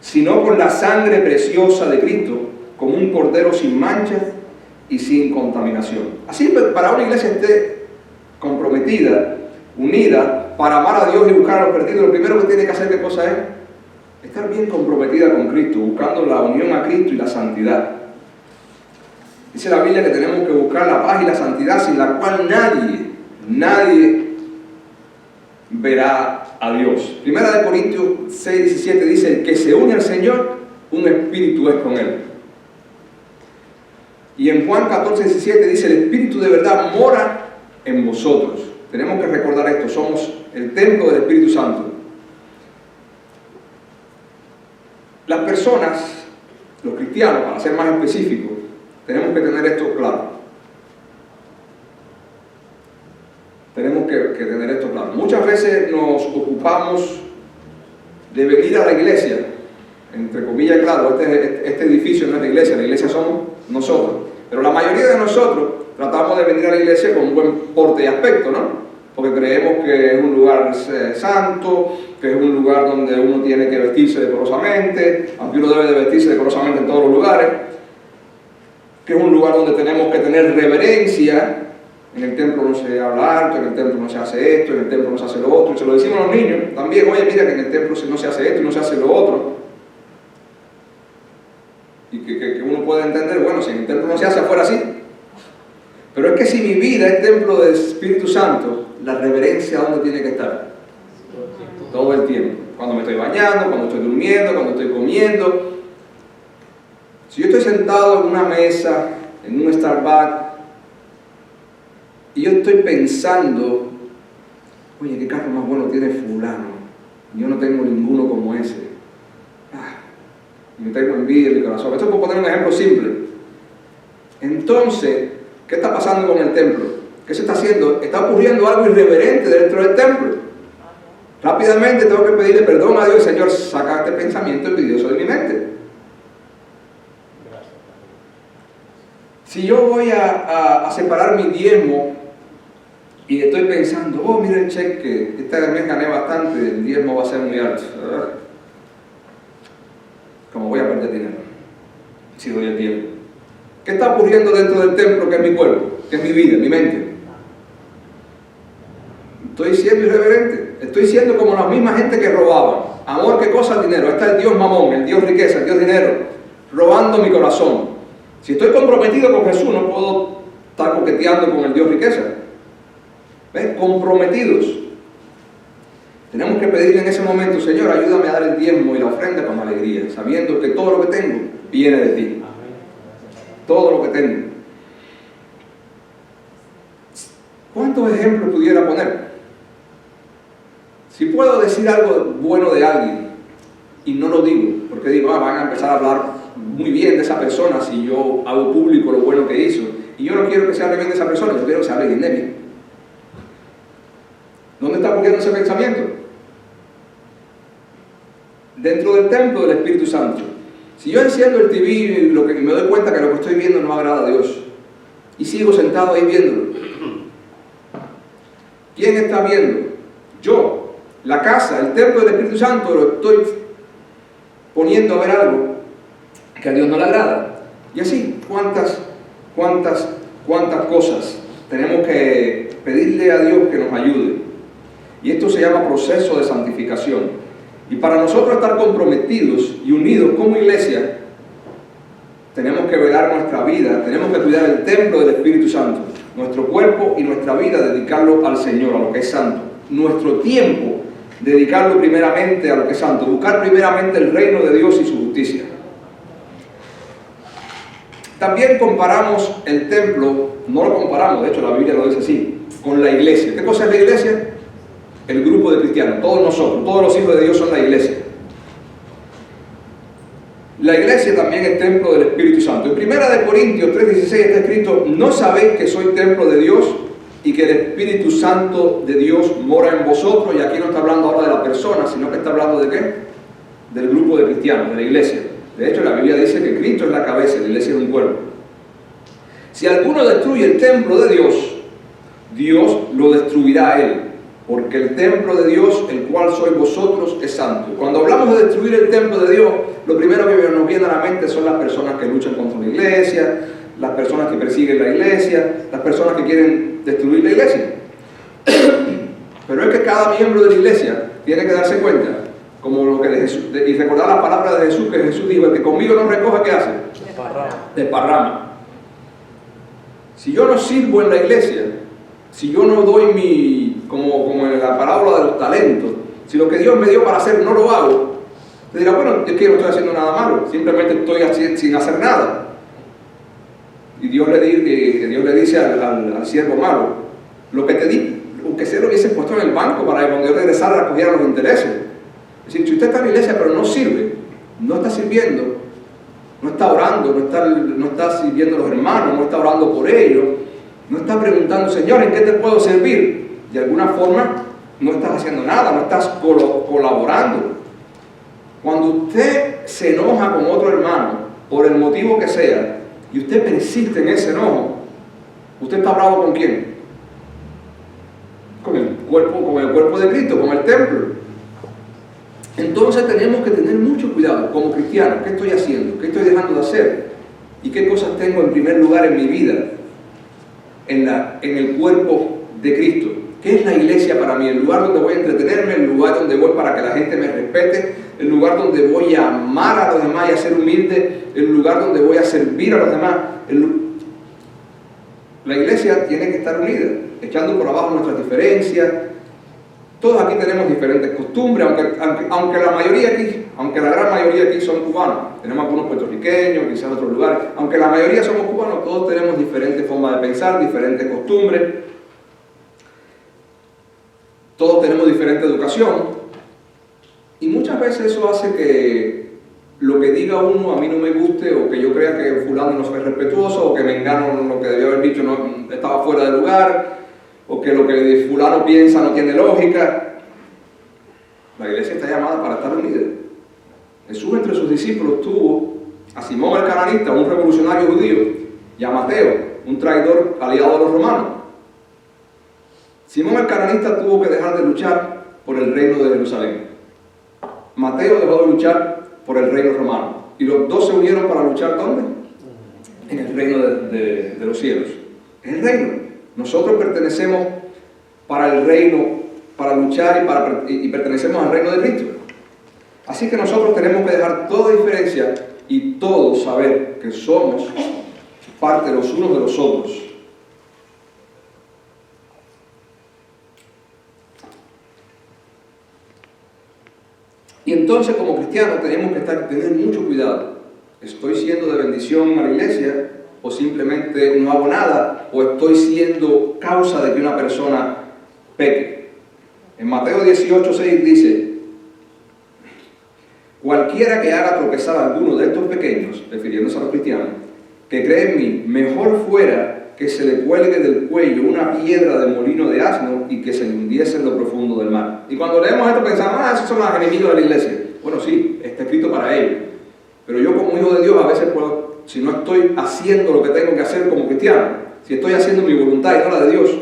sino con la sangre preciosa de Cristo, como un cordero sin mancha y sin contaminación. Así, para una iglesia esté comprometida, unida, para amar a Dios y buscar a los perdidos, lo primero que tiene que hacer, ¿qué cosa es? Estar bien comprometida con Cristo, buscando la unión a Cristo y la santidad. Dice la Biblia que tenemos que buscar la paz y la santidad, sin la cual nadie verá a Dios. Primera de Corintios 6:17 dice: el que se une al Señor, un espíritu es con Él. Y en Juan 14:17 dice: el Espíritu de verdad mora en vosotros. Tenemos que recordar esto, somos el templo del Espíritu Santo. Las personas, los cristianos, para ser más específicos, tenemos que tener esto claro. Tenemos que tener esto claro. Muchas veces nos ocupamos de venir a la iglesia, entre comillas, claro, este edificio no es la iglesia somos nosotros. Pero la mayoría de nosotros tratamos de venir a la iglesia con un buen porte y aspecto, ¿no? Porque creemos que es un lugar santo, que es un lugar donde uno tiene que vestirse decorosamente, aunque uno debe de vestirse decorosamente en todos los lugares, que es un lugar donde tenemos que tener reverencia. En el templo no se habla alto, en el templo no se hace esto, en el templo no se hace lo otro. Y se lo decimos a los niños también: oye, mira que en el templo no se hace esto y no se hace lo otro. Y que uno puede entender, bueno, si en el templo no se hace, afuera sí. Pero es que si mi vida es templo del Espíritu Santo, la reverencia, ¿dónde tiene que estar? Todo el tiempo. Cuando me estoy bañando, cuando estoy durmiendo, cuando estoy comiendo. Si yo estoy sentado en una mesa, en un Starbucks, y yo estoy pensando Oye, ¿qué carro más bueno tiene fulano? Yo no tengo ninguno como ese. Yo tengo envidia en mi corazón. Esto es por poner un ejemplo simple. Entonces, ¿qué está pasando con el templo? ¿Qué se está haciendo? Está ocurriendo algo irreverente dentro del templo. Rápidamente tengo que pedirle perdón a Dios. Señor, saca este pensamiento envidioso de mi mente. Si yo voy a separar mi diezmo y estoy pensando, oh, mira el cheque, este mes gané bastante, el diezmo va a ser muy alto. Como voy a perder dinero si doy el diezmo. ¿Qué está ocurriendo dentro del templo que es mi cuerpo, que es mi vida, mi mente? Estoy siendo irreverente, estoy siendo como la misma gente que robaba. Amor, ¿qué cosa? Dinero. Está el Dios mamón, el Dios riqueza, el Dios dinero, robando mi corazón. Si estoy comprometido con Jesús, no puedo estar coqueteando con el Dios riqueza. ¿Ves? Comprometidos. Tenemos que pedirle en ese momento, Señor, ayúdame a dar el diezmo y la ofrenda con alegría, sabiendo que todo lo que tengo viene de ti. Todo lo que tengo. ¿Cuántos ejemplos pudiera poner? Si puedo decir algo bueno de alguien y no lo digo, porque digo, van a empezar a hablar muy bien de esa persona si yo hago público lo bueno que hizo, y yo no quiero que se hable bien de esa persona, yo quiero que se hable bien de mí. ¿Dónde está ocurriendo ese pensamiento? Dentro del templo del Espíritu Santo. Si yo enciendo el TV y me doy cuenta que lo que estoy viendo no agrada a Dios, y sigo sentado ahí viéndolo, ¿quién está viendo? Yo. La casa, el templo del Espíritu Santo, lo estoy poniendo a ver algo que a Dios no le agrada. Y así, cuántas cosas tenemos que pedirle a Dios que nos ayude. Y esto se llama proceso de santificación. Y para nosotros estar comprometidos y unidos como iglesia, tenemos que velar nuestra vida, tenemos que cuidar el templo del Espíritu Santo, nuestro cuerpo y nuestra vida, dedicarlo al Señor, a lo que es santo. Nuestro tiempo, dedicarlo primeramente a lo que es santo, buscar primeramente el reino de Dios y su justicia. También comparamos el templo, no lo comparamos, de hecho la Biblia lo dice así, con la iglesia. ¿Qué cosa es la iglesia? El grupo de cristianos, todos nosotros, todos los hijos de Dios son la iglesia. La iglesia también es templo del Espíritu Santo. En 1 Corintios 3:16 está escrito, ¿no sabéis que soy templo de Dios y que el Espíritu Santo de Dios mora en vosotros? Y aquí no está hablando ahora de la persona, sino que está hablando ¿de qué? Del grupo de cristianos, de la iglesia. De hecho, la Biblia dice que Cristo es la cabeza y la iglesia es un cuerpo. Si alguno destruye el templo de Dios, Dios lo destruirá a él, porque el templo de Dios, el cual sois vosotros, es santo. Cuando hablamos de destruir el templo de Dios, lo primero que nos viene a la mente son las personas que luchan contra la iglesia, las personas que persiguen la iglesia, las personas que quieren destruir la iglesia. Pero es que cada miembro de la iglesia tiene que darse cuenta, como lo que de Jesús, y recordar las palabras de Jesús, que Jesús dijo, el que conmigo no recoja, ¿qué hace? Desparrama. Si yo no sirvo en la iglesia, si yo no doy como en la parábola de los talentos, si lo que Dios me dio para hacer no lo hago, te dirá, bueno, es que no estoy haciendo nada malo, simplemente estoy sin hacer nada. Y Dios le dice al siervo malo, lo que te di, aunque se lo hubiese puesto en el banco para que cuando yo regresara recogiera los intereses. Es decir, si usted está en la iglesia pero no sirve, no está sirviendo, no está orando, no está sirviendo a los hermanos, no está orando por ellos, no está preguntando, Señor, ¿en qué te puedo servir? De alguna forma no estás haciendo nada, no estás colaborando. Cuando usted se enoja con otro hermano, por el motivo que sea, y usted persiste en ese enojo, ¿usted está bravo con quién? Con el cuerpo de Cristo, con el templo. Entonces tenemos que tener mucho cuidado como cristianos. ¿Qué estoy haciendo? ¿Qué estoy dejando de hacer? ¿Y qué cosas tengo en primer lugar en mi vida? En el cuerpo de Cristo. ¿Qué es la iglesia para mí? El lugar donde voy a entretenerme, el lugar donde voy para que la gente me respete, el lugar donde voy a amar a los demás y a ser humilde, el lugar donde voy a servir a los demás. La iglesia tiene que estar unida, echando por abajo nuestras diferencias. Todos aquí tenemos diferentes costumbres, aunque la gran mayoría aquí son cubanos. Tenemos algunos puertorriqueños, quizás otros lugares. Aunque la mayoría somos cubanos, todos tenemos diferentes formas de pensar, diferentes costumbres. Todos tenemos diferente educación y muchas veces eso hace que lo que diga uno a mí no me guste, o que yo crea que fulano no fue respetuoso, o que mengano lo que debió haber dicho no estaba fuera de lugar, o que lo que fulano piensa no tiene lógica. La iglesia está llamada para estar unida. Jesús entre sus discípulos tuvo a Simón el Cananita, un revolucionario judío, y a Mateo, un traidor aliado de los romanos. Simón el Cananita tuvo que dejar de luchar por el reino de Jerusalén. Mateo dejó de luchar por el reino romano. Y los dos se unieron para luchar, ¿dónde? En el reino de los cielos. En el reino. Nosotros pertenecemos para el reino, para luchar y pertenecemos al reino de Cristo. Así que nosotros tenemos que dejar toda diferencia y todos saber que somos parte los unos de los otros. Y entonces, como cristianos, tenemos que tener mucho cuidado. ¿Estoy siendo de bendición a la iglesia? ¿O simplemente no hago nada? ¿O estoy siendo causa de que una persona peque? En Mateo 18:6 dice: cualquiera que haga tropezar a alguno de estos pequeños, refiriéndose a los cristianos, que cree en mí, mejor fuera que se le cuelgue del cuello una piedra de molino de asno y que se le hundiese en lo profundo del mar. Y cuando leemos esto pensamos, esos son los enemigos de la iglesia. Bueno, sí, está escrito para ellos. Pero yo como hijo de Dios a veces puedo, si no estoy haciendo lo que tengo que hacer como cristiano, si estoy haciendo mi voluntad y no la de Dios,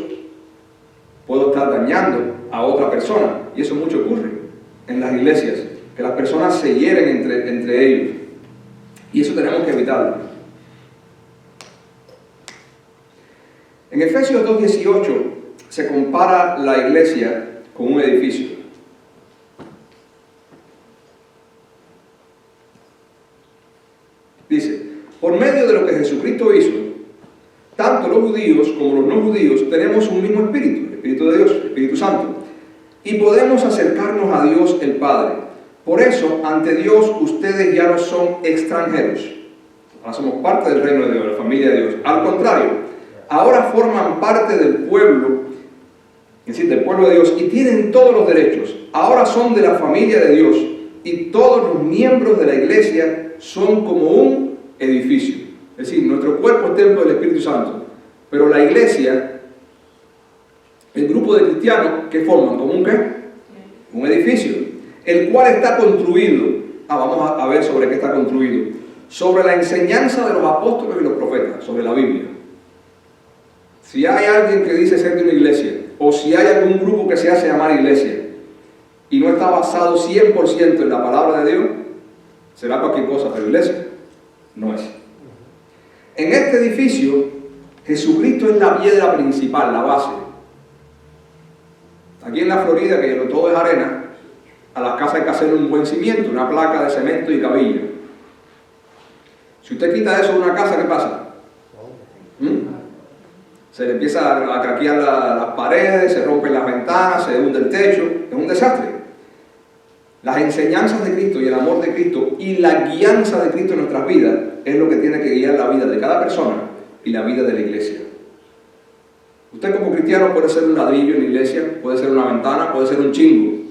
puedo estar dañando a otra persona. Y eso mucho ocurre en las iglesias, que las personas se hieren entre ellos. Y eso tenemos que evitarlo. En Efesios 2:18 se compara la iglesia con un edificio. Dice: por medio de lo que Jesucristo hizo, tanto los judíos como los no judíos tenemos un mismo espíritu, el Espíritu de Dios, el Espíritu Santo, y podemos acercarnos a Dios el Padre. Por eso, ante Dios, ustedes ya no son extranjeros. Ahora somos parte del reino de Dios, la familia de Dios. Al contrario, ahora forman parte del pueblo, es decir, del pueblo de Dios, y tienen todos los derechos. Ahora son de la familia de Dios, y todos los miembros de la iglesia son como un edificio. Es decir, nuestro cuerpo es templo del Espíritu Santo, pero la iglesia, el grupo de cristianos que forman como un ¿qué? Un edificio, el cual está construido. Vamos a ver sobre qué está construido. Sobre la enseñanza de los apóstoles y los profetas, sobre la Biblia. Si hay alguien que dice ser de una iglesia, o si hay algún grupo que se hace llamar iglesia, y no está basado 100% en la palabra de Dios, será cualquier cosa, pero iglesia no es. En este edificio, Jesucristo es la piedra principal, la base. Aquí en la Florida, que todo es arena, a las casas hay que hacerle un buen cimiento, una placa de cemento y cabilla. Si usted quita eso de una casa, ¿qué pasa? Se le empieza a craquear las paredes, se rompen las ventanas, se hunde el techo, es un desastre. Las enseñanzas de Cristo y el amor de Cristo y la guianza de Cristo en nuestras vidas es lo que tiene que guiar la vida de cada persona y la vida de la iglesia. Usted como cristiano puede ser un ladrillo en la iglesia, puede ser una ventana, puede ser un chingo.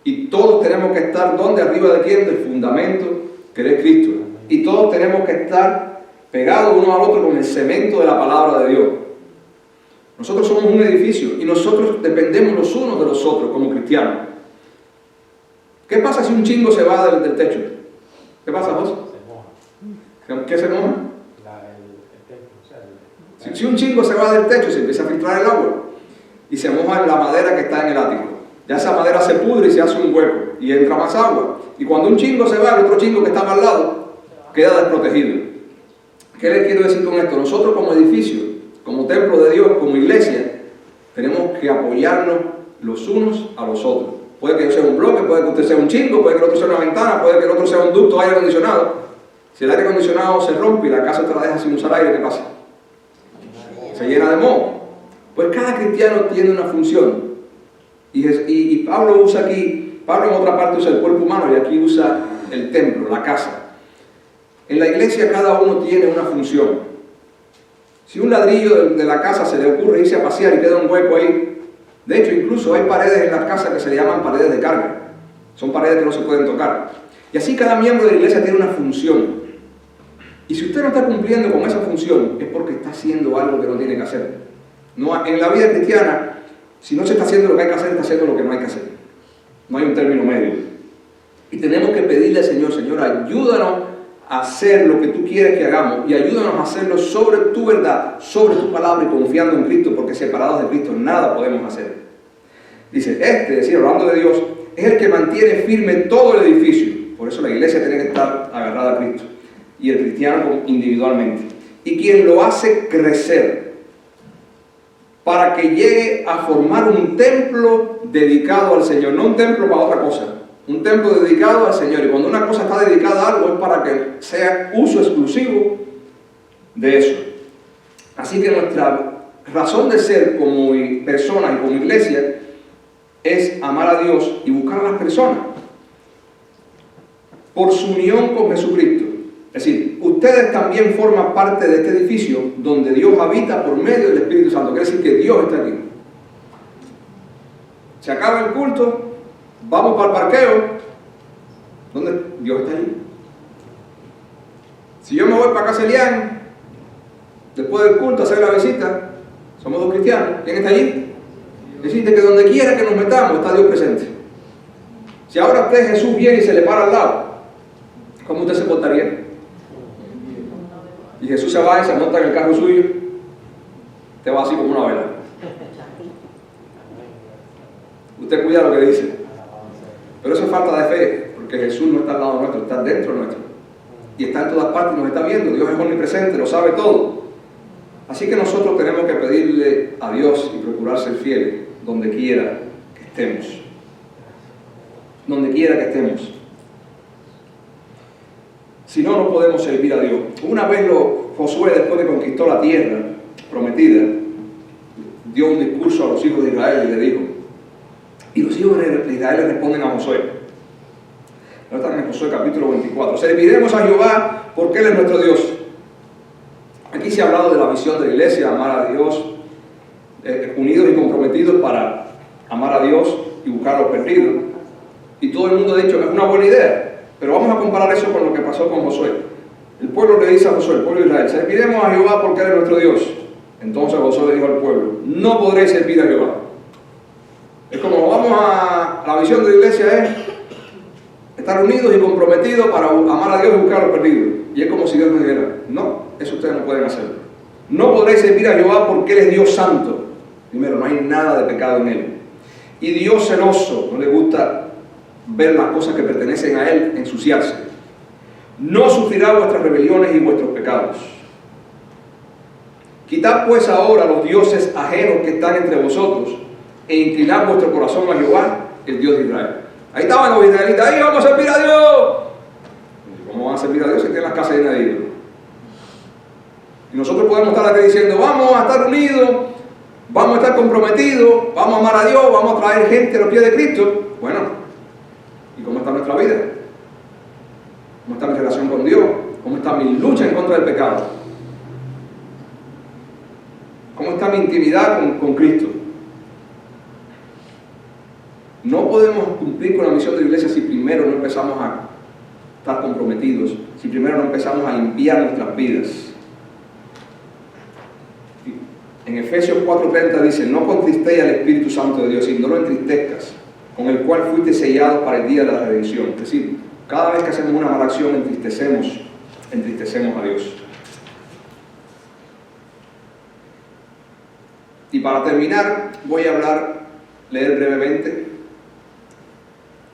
Y todos tenemos que estar, ¿dónde? Arriba de quién? Del fundamento que es Cristo. Y todos tenemos que estar pegados uno al otro con el cemento de la palabra de Dios. Nosotros somos un edificio y nosotros dependemos los unos de los otros como cristianos. ¿Qué pasa si un chingo se va del techo? ¿Qué pasa, vos? Se moja. ¿Qué se moja? Si un chingo se va del techo, se empieza a filtrar el agua y se moja la madera que está en el ático. Ya esa madera se pudre y se hace un hueco y entra más agua. Y cuando un chingo se va, el otro chingo que estaba al lado queda desprotegido. ¿Qué les quiero decir con esto? Nosotros como edificio, como templo de Dios, como iglesia, tenemos que apoyarnos los unos a los otros. Puede que yo sea un bloque, puede que usted sea un chingo, puede que el otro sea una ventana, puede que el otro sea un ducto de aire acondicionado. Si el aire acondicionado se rompe y la casa te la deja sin usar aire, ¿qué pasa? Se llena de moho. Pues cada cristiano tiene una función. Y Pablo usa aquí, Pablo en otra parte usa el cuerpo humano y aquí usa el templo, la casa. En la iglesia cada uno tiene una función. Si un ladrillo de la casa se le ocurre irse a pasear y queda un hueco ahí, De hecho, incluso hay paredes en las casas que se le llaman paredes de carga. Son paredes que no se pueden tocar. Y así cada miembro de la iglesia tiene una función. Y si usted no está cumpliendo con esa función, es porque está haciendo algo que no tiene que hacer. No, en la vida cristiana, si no se está haciendo lo que hay que hacer, está haciendo lo que no hay que hacer. No hay un término medio. Y tenemos que pedirle al Señor, Señor, ayúdanos a hacer lo que tú quieres que hagamos y ayúdanos a hacerlo sobre tu verdad, sobre tu palabra y confiando en Cristo, porque separados de Cristo nada podemos hacer. Dice, es decir, hablando de Dios, es el que mantiene firme todo el edificio. Por eso la iglesia tiene que estar agarrada a Cristo y el cristiano individualmente. Y quien lo hace crecer para que llegue a formar un templo dedicado al Señor, no un templo para otra cosa, un templo dedicado al Señor. Y cuando una cosa está dedicada a algo es para que sea uso exclusivo de eso. Así que nuestra razón de ser como personas y como iglesia es amar a Dios y buscar a las personas por su unión con Jesucristo. Es decir, ustedes también forman parte de este edificio donde Dios habita por medio del Espíritu Santo. Quiere decir que Dios está aquí. Se acaba el culto, vamos para el parqueo, donde Dios está allí. Si yo me voy para casa Elian, después del culto a hacer la visita, somos dos cristianos, ¿quién está allí? Decirte que donde quiera que nos metamos está Dios presente. Si ahora usted Jesús viene y se le para al lado, ¿cómo usted se portaría? Y Jesús se va y se monta en el carro suyo, te va así como una vela. Usted cuida lo que dice. Pero eso es falta de fe, porque Jesús no está al lado nuestro, está dentro nuestro. Y está en todas partes y nos está viendo. Dios es omnipresente, lo sabe todo. Así que nosotros tenemos que pedirle a Dios y procurar ser fieles donde quiera que estemos. Donde quiera que estemos. Si no, no podemos servir a Dios. Una vez Josué, después de conquistó la tierra prometida, dio un discurso a los hijos de Israel y le dijo, y los hijos de Israel le responden a Josué. Ahora están en Josué capítulo 24. Serviremos a Jehová porque Él es nuestro Dios. Aquí se ha hablado de la visión de la iglesia, amar a Dios, unidos y comprometidos para amar a Dios y buscar a los perdidos. Y todo el mundo ha dicho que es una buena idea. Pero vamos a comparar eso con lo que pasó con Josué. El pueblo le dice a Josué, el pueblo de Israel, serviremos a Jehová porque Él es nuestro Dios. Entonces Josué le dijo al pueblo, no podréis servir a Jehová. Es como vamos a la visión de la iglesia es estar unidos y comprometidos para amar a Dios y buscar a los perdidos. Y es como si Dios nos dijera, no, eso ustedes no pueden hacer. No podréis servir a Jehová porque Él es Dios santo. Primero, no hay nada de pecado en Él. Y Dios celoso, no le gusta ver las cosas que pertenecen a Él ensuciarse. No sufrirá vuestras rebeliones y vuestros pecados. Quitad pues ahora los dioses ajenos que están entre vosotros e inclinad vuestro corazón a Jehová, el Dios de Israel. Ahí estaban los israelitas, ahí vamos a servir a Dios. ¿Cómo van a servir a Dios si tienen las casas llenas de ídolos? Y nosotros podemos estar aquí diciendo, vamos a estar unidos, vamos a estar comprometidos, vamos a amar a Dios, vamos a traer gente a los pies de Cristo. Bueno, ¿y cómo está nuestra vida? ¿Cómo está mi relación con Dios? ¿Cómo está mi lucha en contra del pecado? ¿Cómo está mi intimidad con Cristo? No podemos cumplir con la misión de la iglesia si primero no empezamos a estar comprometidos, si primero no empezamos a limpiar nuestras vidas. En Efesios 4:30 dice, no contristéis al Espíritu Santo de Dios, y no lo entristezcas, con el cual fuiste sellados para el día de la redención. Es decir, cada vez que hacemos una mala acción entristecemos a Dios. Y para terminar, voy a leer brevemente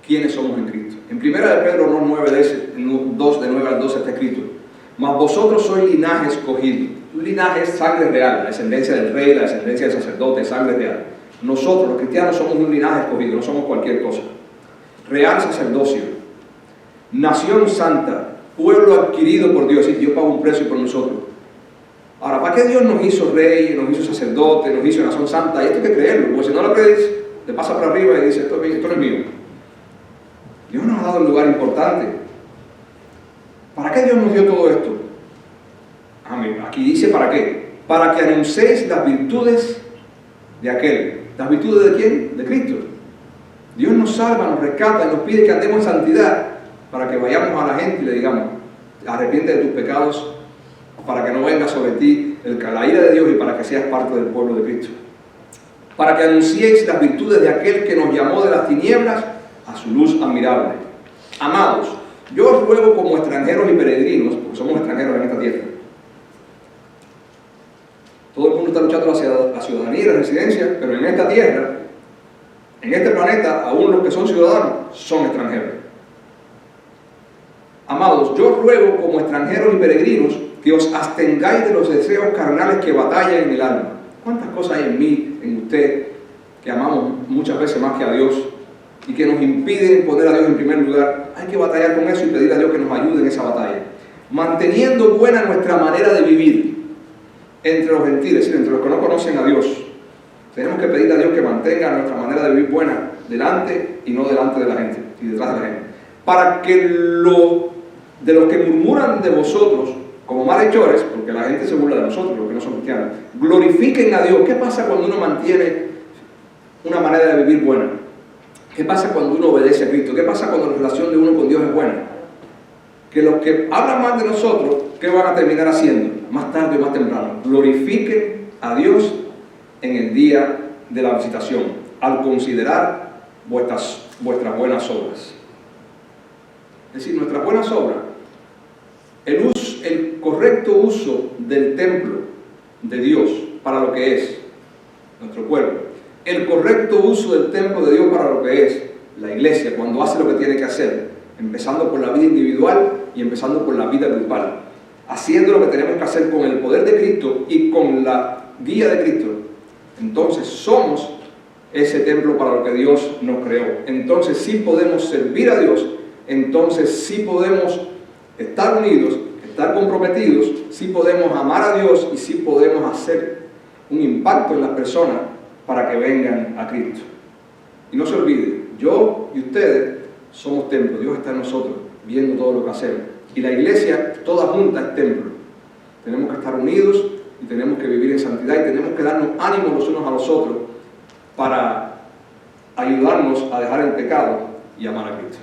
quiénes somos en Cristo. En 1 de Pedro 2, de 9 al 12 está escrito, mas vosotros sois linaje escogido. Un linaje es sangre real, la descendencia del rey, la descendencia del sacerdote, sangre real. Nosotros, los cristianos, somos un linaje escogido, no somos cualquier cosa. Real sacerdocio, nación santa, pueblo adquirido por Dios, y Dios pagó un precio por nosotros. Ahora, ¿para qué Dios nos hizo rey, nos hizo sacerdote, nos hizo nación santa? Y esto hay que creerlo, porque si no lo crees, te pasa por arriba y dices, esto no es mío. Dios nos ha dado un lugar importante. ¿Para qué Dios nos dio todo esto? Aquí dice ¿para qué? Para que anunciéis las virtudes de aquel ¿Las virtudes de quién? De Cristo. Dios nos salva, nos rescata y nos pide que andemos en santidad para que vayamos a la gente y le digamos, arrepiente de tus pecados para que no venga sobre ti la ira de Dios y para que seas parte del pueblo de Cristo. Para que anunciéis las virtudes de aquel que nos llamó de las tinieblas a su luz admirable. Amados, yo os ruego como extranjeros y peregrinos, porque somos extranjeros en esta tierra. Todo el mundo está luchando hacia la ciudadanía y la residencia, pero en esta tierra, en este planeta, aún los que son ciudadanos son extranjeros. Amados, yo os ruego como extranjeros y peregrinos que os abstengáis de los deseos carnales que batallan en el alma. ¿Cuántas cosas hay en mí, en usted, que amamos muchas veces más que a Dios y que nos impiden poner a Dios en primer lugar? Hay que batallar con eso y pedir a Dios que nos ayude en esa batalla. Manteniendo buena nuestra manera de vivir entre los gentiles, es decir, entre los que no conocen a Dios. Tenemos que pedir a Dios que mantenga nuestra manera de vivir buena delante y no delante de la gente y detrás de la gente. Para que de los que murmuran de vosotros como malhechores, porque la gente se burla de nosotros, los que no son cristianos, glorifiquen a Dios. ¿Qué pasa cuando uno mantiene una manera de vivir buena? ¿Qué pasa cuando uno obedece a Cristo? ¿Qué pasa cuando la relación de uno con Dios es buena? Que los que hablan mal de nosotros, ¿qué van a terminar haciendo? Más tarde o más temprano, glorifiquen a Dios en el día de la visitación, al considerar vuestras buenas obras. Es decir, nuestras buenas obras, el correcto uso del templo de Dios para lo que es nuestro cuerpo, el correcto uso del templo de Dios para lo que es la iglesia, cuando hace lo que tiene que hacer, empezando por la vida individual y empezando por la vida grupal, haciendo lo que tenemos que hacer con el poder de Cristo y con la guía de Cristo. Entonces somos ese templo para lo que Dios nos creó. Entonces sí podemos servir a Dios, entonces sí podemos estar unidos, estar comprometidos, sí podemos amar a Dios y sí podemos hacer un impacto en las personas para que vengan a Cristo. Y no se olvide, yo y ustedes somos templo, Dios está en nosotros viendo todo lo que hacemos. Y la iglesia toda junta es templo. Tenemos que estar unidos y tenemos que vivir en santidad y tenemos que darnos ánimo los unos a los otros para ayudarnos a dejar el pecado y amar a Cristo.